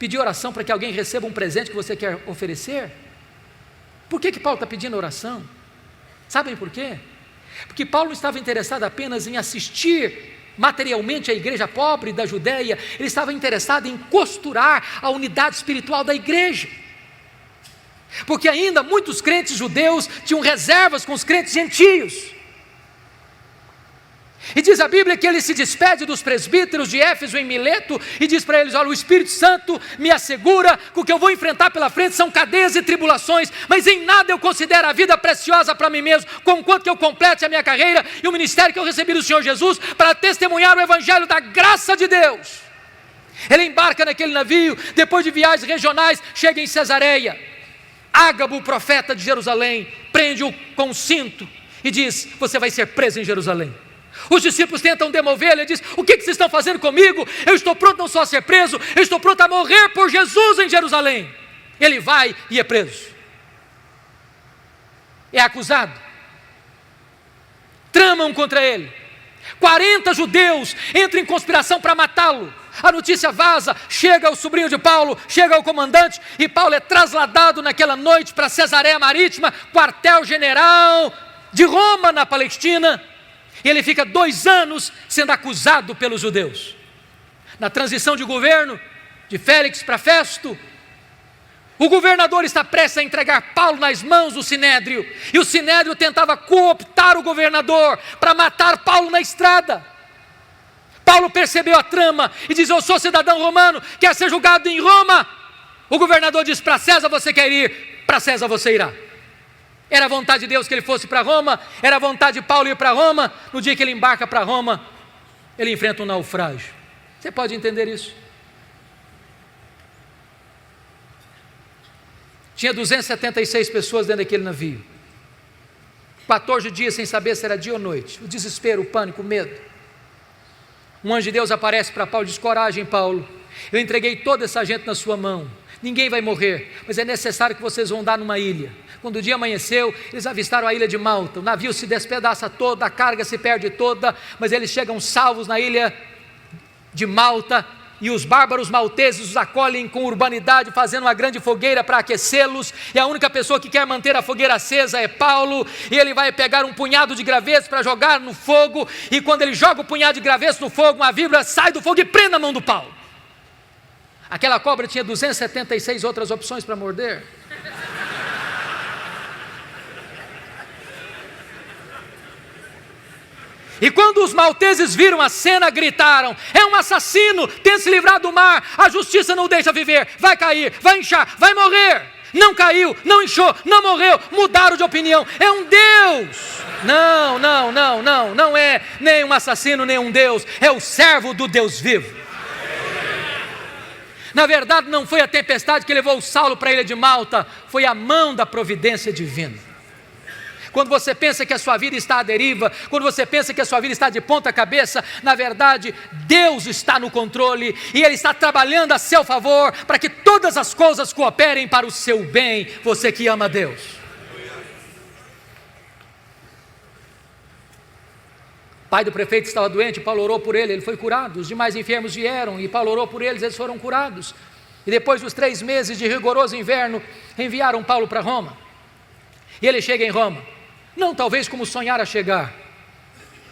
pedir oração para que alguém receba um presente que você quer oferecer? Por que Paulo está pedindo oração? Sabem por quê? Porque Paulo não estava interessado apenas em assistir materialmente a igreja pobre da Judéia, ele estava interessado em costurar a unidade espiritual da igreja. Porque ainda muitos crentes judeus tinham reservas com os crentes gentios. E diz a Bíblia que ele se despede dos presbíteros de Éfeso em Mileto e diz para eles: olha, o Espírito Santo me assegura que o que eu vou enfrentar pela frente são cadeias e tribulações, mas em nada eu considero a vida preciosa para mim mesmo, conquanto que eu complete a minha carreira e o ministério que eu recebi do Senhor Jesus para testemunhar o evangelho da graça de Deus. Ele embarca naquele navio, depois de viagens regionais, chega em Cesareia. Ágabo, o profeta de Jerusalém, prende-o com um cinto e diz: você vai ser preso em Jerusalém. Os discípulos tentam demovê-lo, ele diz: o que vocês estão fazendo comigo? Eu estou pronto não só a ser preso, eu estou pronto a morrer por Jesus em Jerusalém. Ele vai e é preso, é acusado, tramam contra ele, 40 judeus entram em conspiração para matá-lo. A notícia vaza, chega o sobrinho de Paulo, chega o comandante, e Paulo é trasladado naquela noite para Cesareia Marítima, quartel-general de Roma na Palestina. E ele fica 2 anos sendo acusado pelos judeus. Na transição de governo, de Félix para Festo, o governador está prestes a entregar Paulo nas mãos do Sinédrio, e o Sinédrio tentava cooptar o governador para matar Paulo na estrada. Paulo percebeu a trama e diz: eu sou cidadão romano, quero ser julgado em Roma. O governador diz: para César você quer ir, para César você irá. Era a vontade de Deus que ele fosse para Roma, era a vontade de Paulo ir para Roma. No dia que ele embarca para Roma, ele enfrenta um naufrágio. Você pode entender isso? Tinha 276 pessoas dentro daquele navio, 14 dias sem saber se era dia ou noite, o desespero, o pânico, o medo. Um anjo de Deus aparece para Paulo e diz: coragem, Paulo, eu entreguei toda essa gente na sua mão, ninguém vai morrer, mas é necessário que vocês vão dar numa ilha. Quando o dia amanheceu, eles avistaram a ilha de Malta, o navio se despedaça todo, a carga se perde toda, mas eles chegam salvos na ilha de Malta, e os bárbaros malteses os acolhem com urbanidade, fazendo uma grande fogueira para aquecê-los, e a única pessoa que quer manter a fogueira acesa é Paulo, e ele vai pegar um punhado de gravetos para jogar no fogo, e quando ele joga o punhado de gravetos no fogo, uma víbora sai do fogo e prende na mão do Paulo. Aquela cobra tinha 276 outras opções para morder. E quando os malteses viram a cena, gritaram: é um assassino, tenta se livrar do mar, a justiça não o deixa viver, vai cair, vai inchar, vai morrer. Não caiu, não inchou, não morreu, mudaram de opinião, é um Deus. Não é nem um assassino, nem um Deus, é o servo do Deus vivo. Na verdade não foi a tempestade que levou Saulo para a ilha de Malta, foi a mão da providência divina. Quando você pensa que a sua vida está à deriva, quando você pensa que a sua vida está de ponta cabeça, na verdade, Deus está no controle e Ele está trabalhando a seu favor para que todas as coisas cooperem para o seu bem, você que ama Deus. O pai do prefeito estava doente, Paulo orou por ele foi curado. Os demais enfermos vieram e Paulo orou por eles foram curados. E depois dos 3 meses de rigoroso inverno, enviaram Paulo para Roma. E ele chega em Roma. Não talvez como sonhara chegar,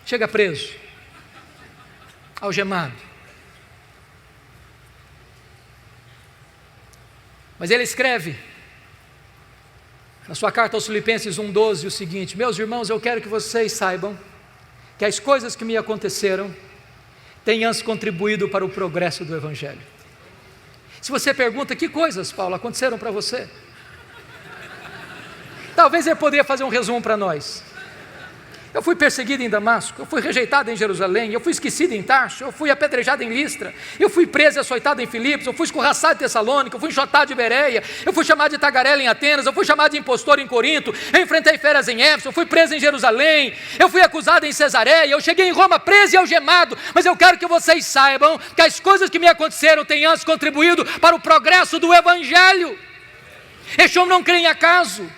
chega preso, algemado. Mas ele escreve na sua carta aos Filipenses 1,12 o seguinte: meus irmãos, eu quero que vocês saibam que as coisas que me aconteceram têm antes contribuído para o progresso do Evangelho. Se você pergunta: que coisas, Paulo, aconteceram para você? Talvez ele poderia fazer um resumo para nós. Eu fui perseguido em Damasco, eu fui rejeitado em Jerusalém, eu fui esquecido em Tarso, eu fui apedrejado em Listra, eu fui preso e açoitado em Filipos, eu fui escorraçado em Tessalônica, eu fui enxotado de Bereia, eu fui chamado de tagarela em Atenas, eu fui chamado de impostor em Corinto, eu enfrentei feras em Éfeso, eu fui preso em Jerusalém, eu fui acusado em Cesareia, eu cheguei em Roma preso e algemado, mas eu quero que vocês saibam que as coisas que me aconteceram têm antes contribuído para o progresso do Evangelho. Este homem não crê em acaso.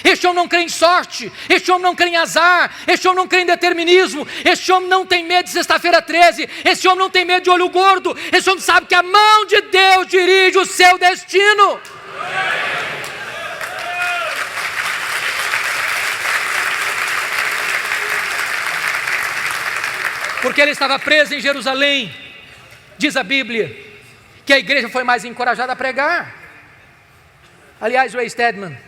Este homem não crê em sorte, este homem não crê em azar, este homem não crê em determinismo, este homem não tem medo de sexta-feira 13, este homem não tem medo de olho gordo, este homem sabe que a mão de Deus dirige o seu destino. Porque ele estava preso em Jerusalém, diz a Bíblia, que a igreja foi mais encorajada a pregar. Aliás, Ray Stedman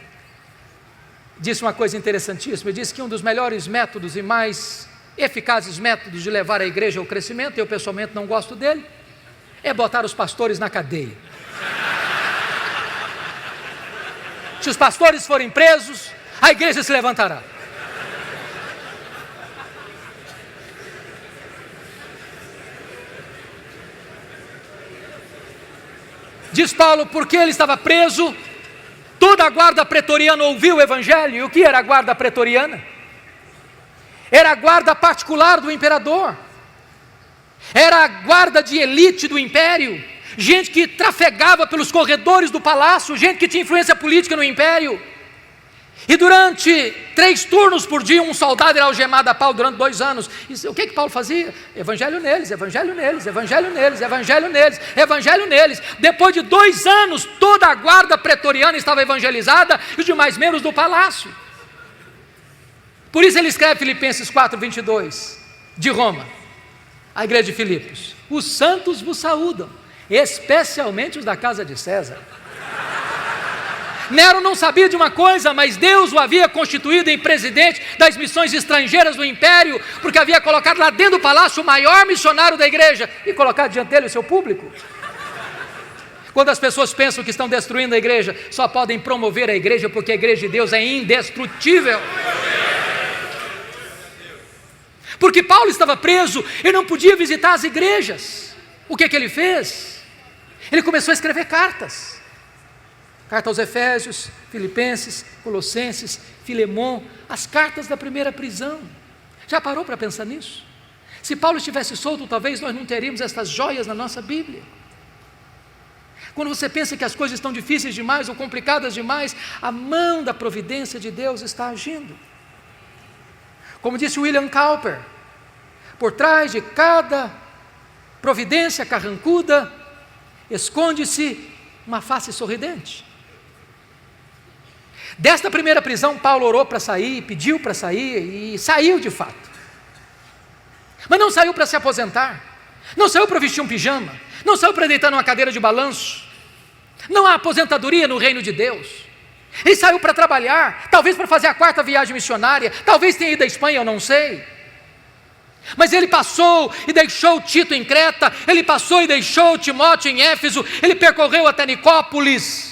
disse uma coisa interessantíssima, ele disse que um dos melhores métodos e mais eficazes métodos de levar a igreja ao crescimento, eu pessoalmente não gosto dele, é botar os pastores na cadeia. Se os pastores forem presos, a igreja se levantará. Diz Paulo, porque ele estava preso, toda a guarda pretoriana ouviu o evangelho. E o que era a guarda pretoriana? Era a guarda particular do imperador, era a guarda de elite do império, gente que trafegava pelos corredores do palácio, gente que tinha influência política no império. E durante 3 turnos por dia, um soldado era algemado a pau durante 2 anos. E o que Paulo fazia? Evangelho neles, evangelho neles, evangelho neles, evangelho neles, evangelho neles. Depois de 2 anos, toda a guarda pretoriana estava evangelizada e os demais membros do palácio. Por isso ele escreve Filipenses 4:22, de Roma, a igreja de Filipos: os santos vos saúdam, especialmente os da casa de César. Nero não sabia de uma coisa, mas Deus o havia constituído em presidente das missões estrangeiras do império, porque havia colocado lá dentro do palácio o maior missionário da igreja e colocado diante dele o seu público. Quando as pessoas pensam que estão destruindo a igreja, só podem promover a igreja, porque a igreja de Deus é indestrutível. Porque Paulo estava preso, ele não podia visitar as igrejas. O que ele fez? Ele começou a escrever cartas. Carta aos Efésios, Filipenses, Colossenses, Filemon, as cartas da primeira prisão. Já parou para pensar nisso? Se Paulo estivesse solto, talvez nós não teríamos estas joias na nossa Bíblia. Quando você pensa que as coisas estão difíceis demais ou complicadas demais, a mão da providência de Deus está agindo. Como disse William Cowper, por trás de cada providência carrancuda, esconde-se uma face sorridente. Desta primeira prisão, Paulo orou para sair, pediu para sair e saiu de fato. Mas não saiu para se aposentar, não saiu para vestir um pijama, não saiu para deitar numa cadeira de balanço. Não há aposentadoria no reino de Deus. Ele saiu para trabalhar, talvez para fazer a 4ª viagem missionária, talvez tenha ido à Espanha, eu não sei. Mas ele passou e deixou Tito em Creta, ele passou e deixou Timóteo em Éfeso, ele percorreu até Nicópolis.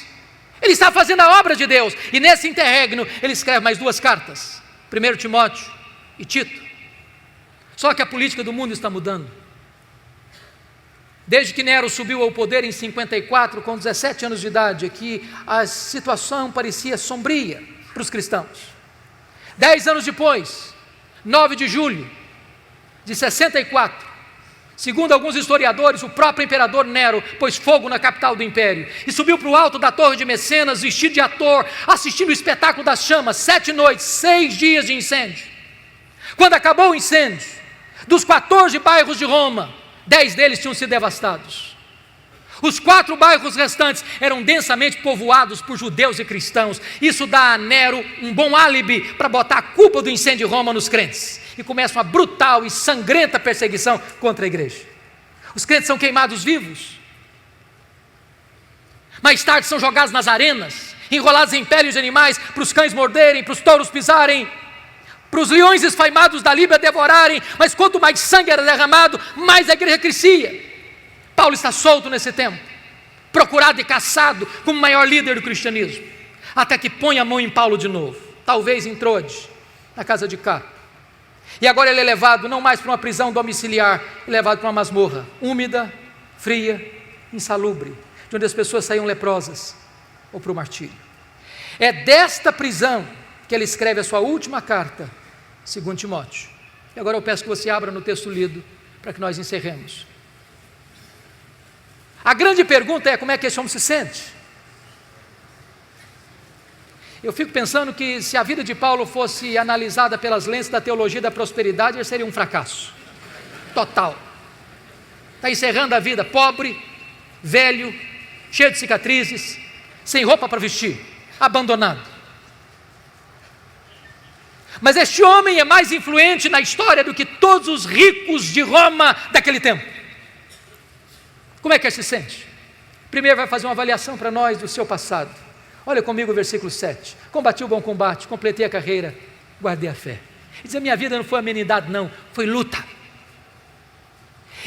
Ele está fazendo a obra de Deus, e nesse interregno ele escreve mais 2 cartas, 1 Timóteo e Tito. Só que a política do mundo está mudando. Desde que Nero subiu ao poder em 54, com 17 anos de idade, aqui a situação parecia sombria para os cristãos. 10 anos depois, 9 de julho de 64, segundo alguns historiadores, o próprio imperador Nero pôs fogo na capital do império e subiu para o alto da torre de Mecenas, vestido de ator, assistindo o espetáculo das chamas, 7 noites, 6 dias de incêndio. Quando acabou o incêndio, dos 14 bairros de Roma, 10 deles tinham sido devastados. Os 4 bairros restantes eram densamente povoados por judeus e cristãos. Isso dá a Nero um bom álibi para botar a culpa do incêndio de Roma nos crentes. E começa uma brutal e sangrenta perseguição contra a igreja. Os crentes são queimados vivos. Mais tarde são jogados nas arenas, enrolados em peles de animais, para os cães morderem, para os touros pisarem, para os leões esfaimados da Líbia devorarem. Mas quanto mais sangue era derramado, mais a igreja crescia. Paulo está solto nesse tempo, procurado e caçado como maior líder do cristianismo, até que põe a mão em Paulo de novo, talvez em Troade, na casa de Carpo. E agora ele é levado não mais para uma prisão domiciliar, é levado para uma masmorra, úmida, fria, insalubre, de onde as pessoas saíam leprosas, ou para o martírio. É desta prisão que ele escreve a sua última carta, 2 Timóteo. E agora eu peço que você abra no texto lido, para que nós encerremos. A grande pergunta é: como é que esse homem se sente? Eu fico pensando que se a vida de Paulo fosse analisada pelas lentes da teologia da prosperidade, ele seria um fracasso total. Está encerrando a vida pobre, velho, cheio de cicatrizes, sem roupa para vestir, abandonado. Mas este homem é mais influente na história do que todos os ricos de Roma daquele tempo. Como é que ele se sente? Primeiro vai fazer uma avaliação para nós do seu passado. Olha comigo o versículo 7. Combati o bom combate, completei a carreira, guardei a fé. Ele diz, a minha vida não foi amenidade não, foi luta.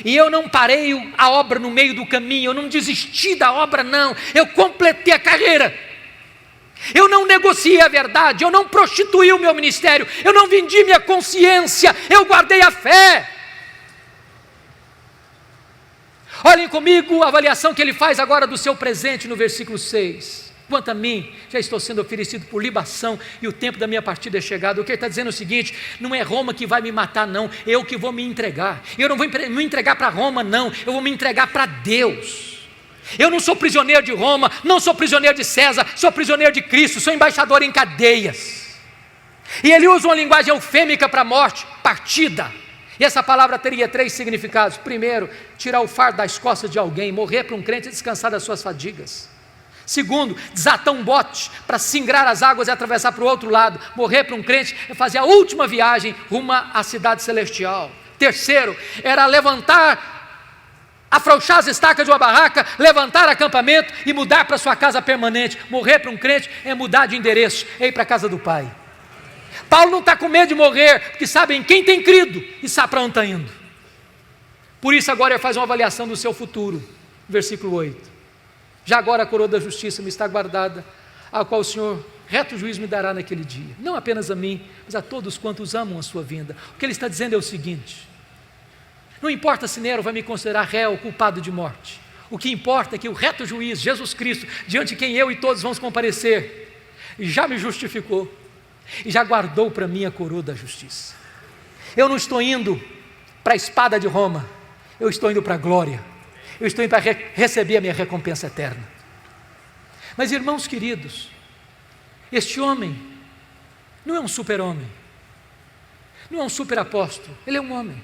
E eu não parei a obra no meio do caminho, eu não desisti da obra não, eu completei a carreira. Eu não negociei a verdade, eu não prostituí o meu ministério, eu não vendi minha consciência, eu guardei a fé. Olhem comigo a avaliação que ele faz agora do seu presente no versículo 6. Quanto a mim, já estou sendo oferecido por libação e o tempo da minha partida é chegado. O que ele está dizendo é o seguinte, não é Roma que vai me matar não, eu que vou me entregar. Eu não vou me entregar para Roma não, eu vou me entregar para Deus. Eu não sou prisioneiro de Roma, não sou prisioneiro de César, sou prisioneiro de Cristo, sou embaixador em cadeias. E ele usa uma linguagem eufêmica para a morte, partida. E essa palavra teria 3 significados. Primeiro, tirar o fardo das costas de alguém, morrer para um crente e descansar das suas fadigas. Segundo, desatar um bote para singrar as águas e atravessar para o outro lado. Morrer para um crente é fazer a última viagem rumo à cidade celestial. Terceiro, era afrouxar as estacas de uma barraca, levantar acampamento e mudar para sua casa permanente. Morrer para um crente é mudar de endereço, é ir para a casa do Pai. Paulo não está com medo de morrer, porque sabe em quem tem crido e sabe para onde está indo. Por isso agora ele faz uma avaliação do seu futuro. Versículo 8. Já agora a coroa da justiça me está guardada, a qual o Senhor reto juízo me dará naquele dia. Não apenas a mim, mas a todos quantos amam a sua vinda. O que ele está dizendo é o seguinte, não importa se Nero vai me considerar réu, culpado de morte. O que importa é que o reto juiz, Jesus Cristo, diante de quem eu e todos vamos comparecer, já me justificou e já guardou para mim a coroa da justiça. Eu não estou indo para a espada de Roma, eu estou indo para a glória. Eu estou indo para receber a minha recompensa eterna. Mas irmãos queridos, este homem não é um super-homem, não é um super-apóstolo, ele é um homem.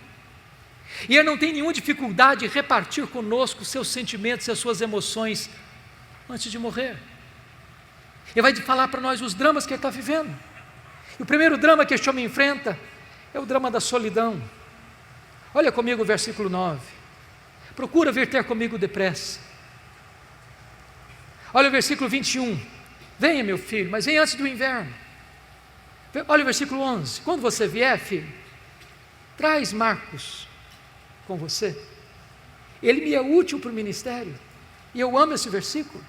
E ele não tem nenhuma dificuldade em repartir conosco seus sentimentos e as suas emoções antes de morrer. Ele vai falar para nós os dramas que ele está vivendo. E o primeiro drama que este homem enfrenta é o drama da solidão. Olha comigo o versículo 9. Procura vir ter comigo depressa. Olha o versículo 21. Venha, meu filho, mas venha antes do inverno. Olha o versículo 11. Quando você vier, filho, traz Marcos com você. Ele me é útil para o ministério. E eu amo esse versículo,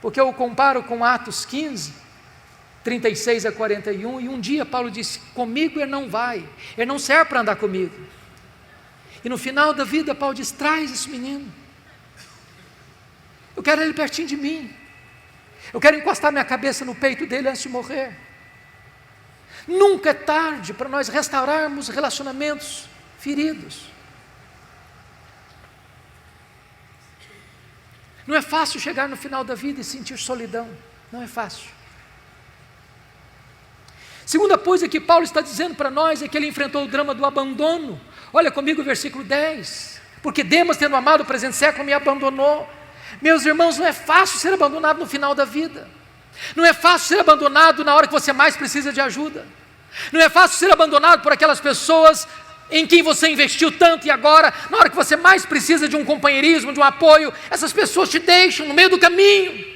porque eu o comparo com Atos 15, 36 a 41. E um dia Paulo disse, comigo ele não vai, ele não serve para andar comigo. E no final da vida Paulo diz, traz esse menino, eu quero ele pertinho de mim, eu quero encostar minha cabeça no peito dele antes de morrer. Nunca é tarde para nós restaurarmos relacionamentos feridos. Não é fácil chegar no final da vida e sentir solidão, não é fácil. Segunda coisa que Paulo está dizendo para nós é que ele enfrentou o drama do abandono. Olha comigo o versículo 10. Porque Demas, tendo amado o presente século, me abandonou. Meus irmãos, não é fácil ser abandonado no final da vida. Não é fácil ser abandonado na hora que você mais precisa de ajuda. Não é fácil ser abandonado por aquelas pessoas em quem você investiu tanto e agora, na hora que você mais precisa de um companheirismo, de um apoio, essas pessoas te deixam no meio do caminho.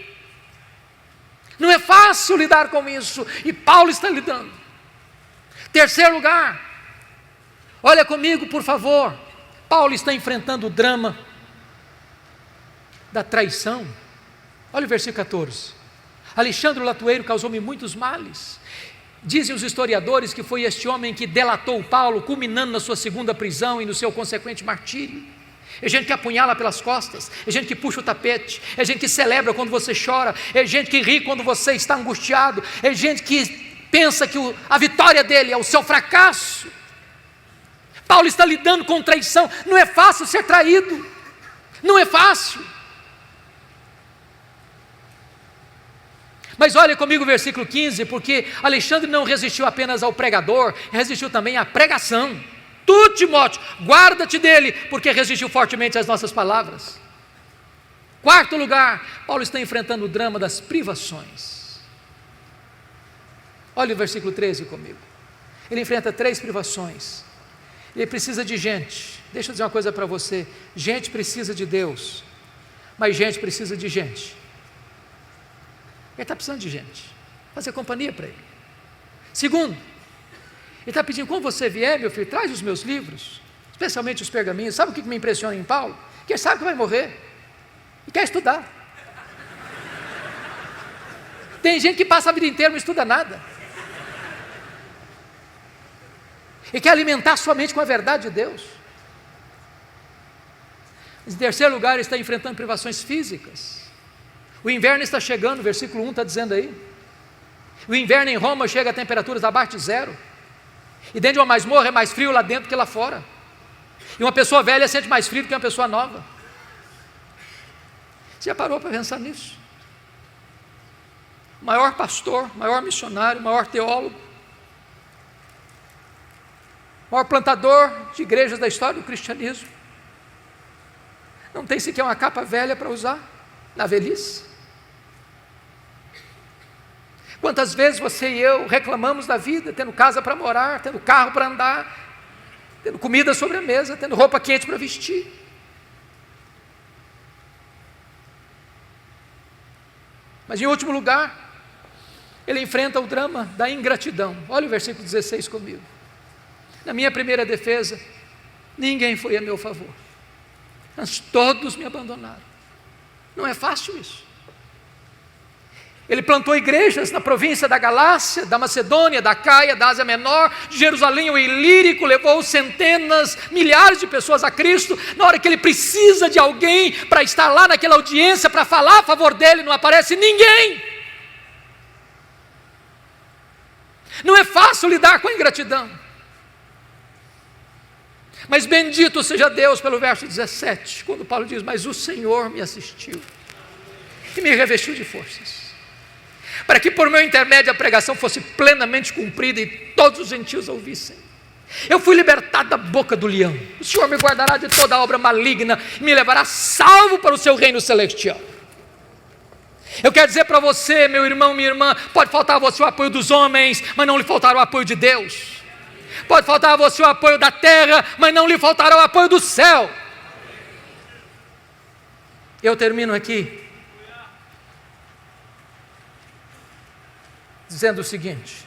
Não é fácil lidar com isso, e Paulo está lidando. Terceiro lugar, olha comigo por favor, Paulo está enfrentando o drama da traição. Olha o versículo 14. Alexandre o latueiro causou-me muitos males. Dizem os historiadores que foi este homem que delatou Paulo, culminando na sua segunda prisão e no seu consequente martírio. É gente que apunhala pelas costas, é gente que puxa o tapete, é gente que celebra quando você chora, é gente que ri quando você está angustiado, é gente que pensa que a vitória dele é o seu fracasso. Paulo está lidando com traição. Não é fácil ser traído, não é fácil. Mas olha comigo o versículo 15, porque Alexandre não resistiu apenas ao pregador, resistiu também à pregação. Tu, Timóteo, guarda-te dele, porque resistiu fortemente às nossas palavras. Quarto lugar, Paulo está enfrentando o drama das privações. Olha o versículo 13 comigo. Ele enfrenta 3 privações. Ele precisa de gente. Deixa eu dizer uma coisa para você: gente precisa de Deus, mas gente precisa de gente. Ele está precisando de gente, fazer companhia para ele. Segundo, ele está pedindo: quando você vier, meu filho, traz os meus livros, especialmente os pergaminhos. Sabe o que me impressiona em Paulo? Que ele sabe que vai morrer e quer estudar. Tem gente que passa a vida inteira e não estuda nada, e quer alimentar sua mente com a verdade de Deus. Em terceiro lugar, ele está enfrentando privações físicas. O inverno está chegando, o versículo 1 está dizendo aí. O inverno em Roma chega a temperaturas abaixo de 0. E dentro de uma masmorra é mais frio lá dentro que lá fora. E uma pessoa velha sente mais frio do que uma pessoa nova. Você já parou para pensar nisso? O maior pastor, o maior missionário, o maior teólogo, o maior plantador de igrejas da história do cristianismo, não tem sequer uma capa velha para usar na velhice. Quantas vezes você e eu reclamamos da vida, tendo casa para morar, tendo carro para andar, tendo comida sobre a mesa, tendo roupa quente para vestir. Mas em último lugar, ele enfrenta o drama da ingratidão. Olha o versículo 16 comigo. Na minha primeira defesa, ninguém foi a meu favor, mas todos me abandonaram. Não é fácil isso. Ele plantou igrejas na província da Galácia, da Macedônia, da Caia, da Ásia Menor, de Jerusalém ao Ilírico, levou centenas, milhares de pessoas a Cristo. Na hora que ele precisa de alguém para estar lá naquela audiência, para falar a favor dele, não aparece ninguém. Não é fácil lidar com a ingratidão. Mas bendito seja Deus pelo verso 17, quando Paulo diz: mas o Senhor me assistiu e me revestiu de forças, para que por meu intermédio a pregação fosse plenamente cumprida e todos os gentios ouvissem. Eu fui libertado da boca do leão. O Senhor me guardará de toda obra maligna e me levará salvo para o seu reino celestial. Eu quero dizer para você, meu irmão, minha irmã, pode faltar a você o apoio dos homens, mas não lhe faltará o apoio de Deus. Pode faltar a você o apoio da terra, mas não lhe faltará o apoio do céu. Eu termino aqui dizendo o seguinte: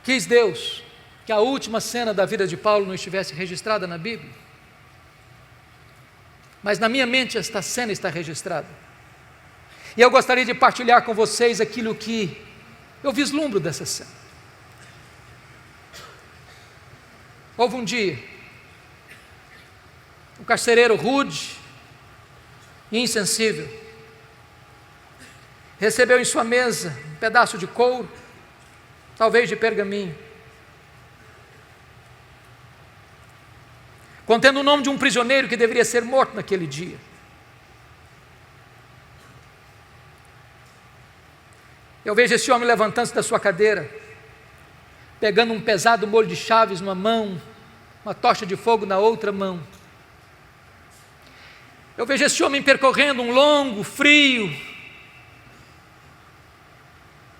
quis Deus que a última cena da vida de Paulo não estivesse registrada na Bíblia, mas na minha mente esta cena está registrada, e eu gostaria de partilhar com vocês aquilo que eu vislumbro dessa cena. Houve um dia, um carcereiro rude e insensível recebeu em sua mesa um pedaço de couro, talvez de pergaminho, contendo o nome de um prisioneiro que deveria ser morto naquele dia. Eu vejo esse homem levantando-se da sua cadeira, pegando um pesado molho de chaves numa mão, uma tocha de fogo na outra mão. Eu vejo esse homem percorrendo um longo, frio,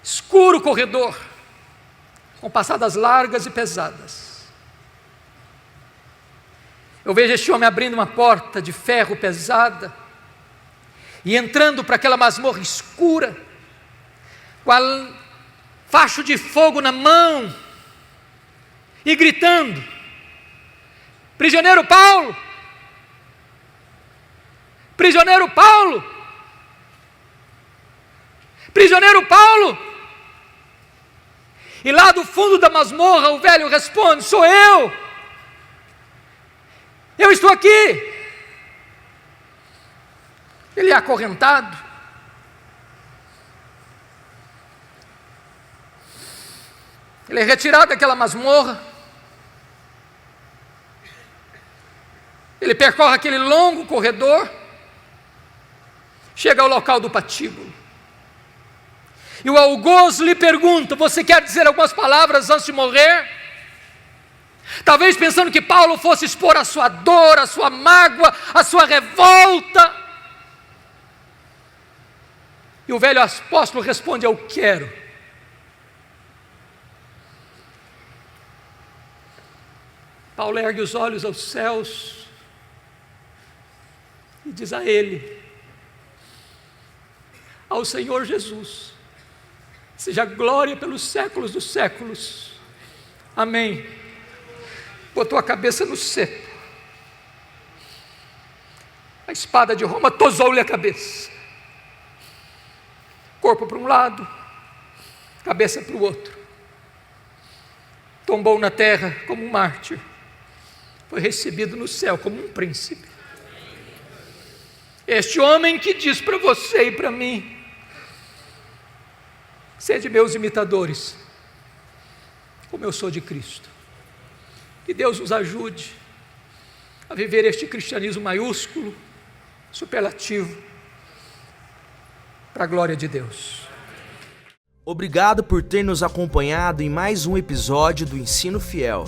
escuro corredor, com passadas largas e pesadas. Eu vejo esse homem abrindo uma porta de ferro pesada e entrando para aquela masmorra escura, com a facho de fogo na mão, e gritando: prisioneiro Paulo, prisioneiro Paulo, prisioneiro Paulo. E lá do fundo da masmorra o velho responde: sou eu estou aqui. Ele é acorrentado, ele é retirado daquela masmorra, ele percorre aquele longo corredor, chega ao local do patíbulo. E o algoz lhe pergunta: você quer dizer algumas palavras antes de morrer? Talvez pensando que Paulo fosse expor a sua dor, a sua mágoa, a sua revolta. E o velho apóstolo responde: eu quero. Paulo ergue os olhos aos céus e diz a ele, ao Senhor Jesus, seja glória pelos séculos dos séculos. Amém. Botou a cabeça no cepo. A espada de Roma tosou-lhe a cabeça. Corpo para um lado, cabeça para o outro. Tombou na terra como um mártir. Foi recebido no céu como um príncipe. Este homem que diz para você e para mim: sede meus imitadores, como eu sou de Cristo. Que Deus nos ajude a viver este cristianismo maiúsculo, superlativo, para a glória de Deus. Obrigado por ter nos acompanhado em mais um episódio do Ensino Fiel.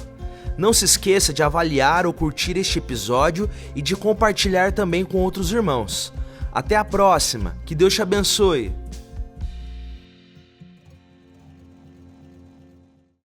Não se esqueça de avaliar ou curtir este episódio e de compartilhar também com outros irmãos. Até a próxima, que Deus te abençoe.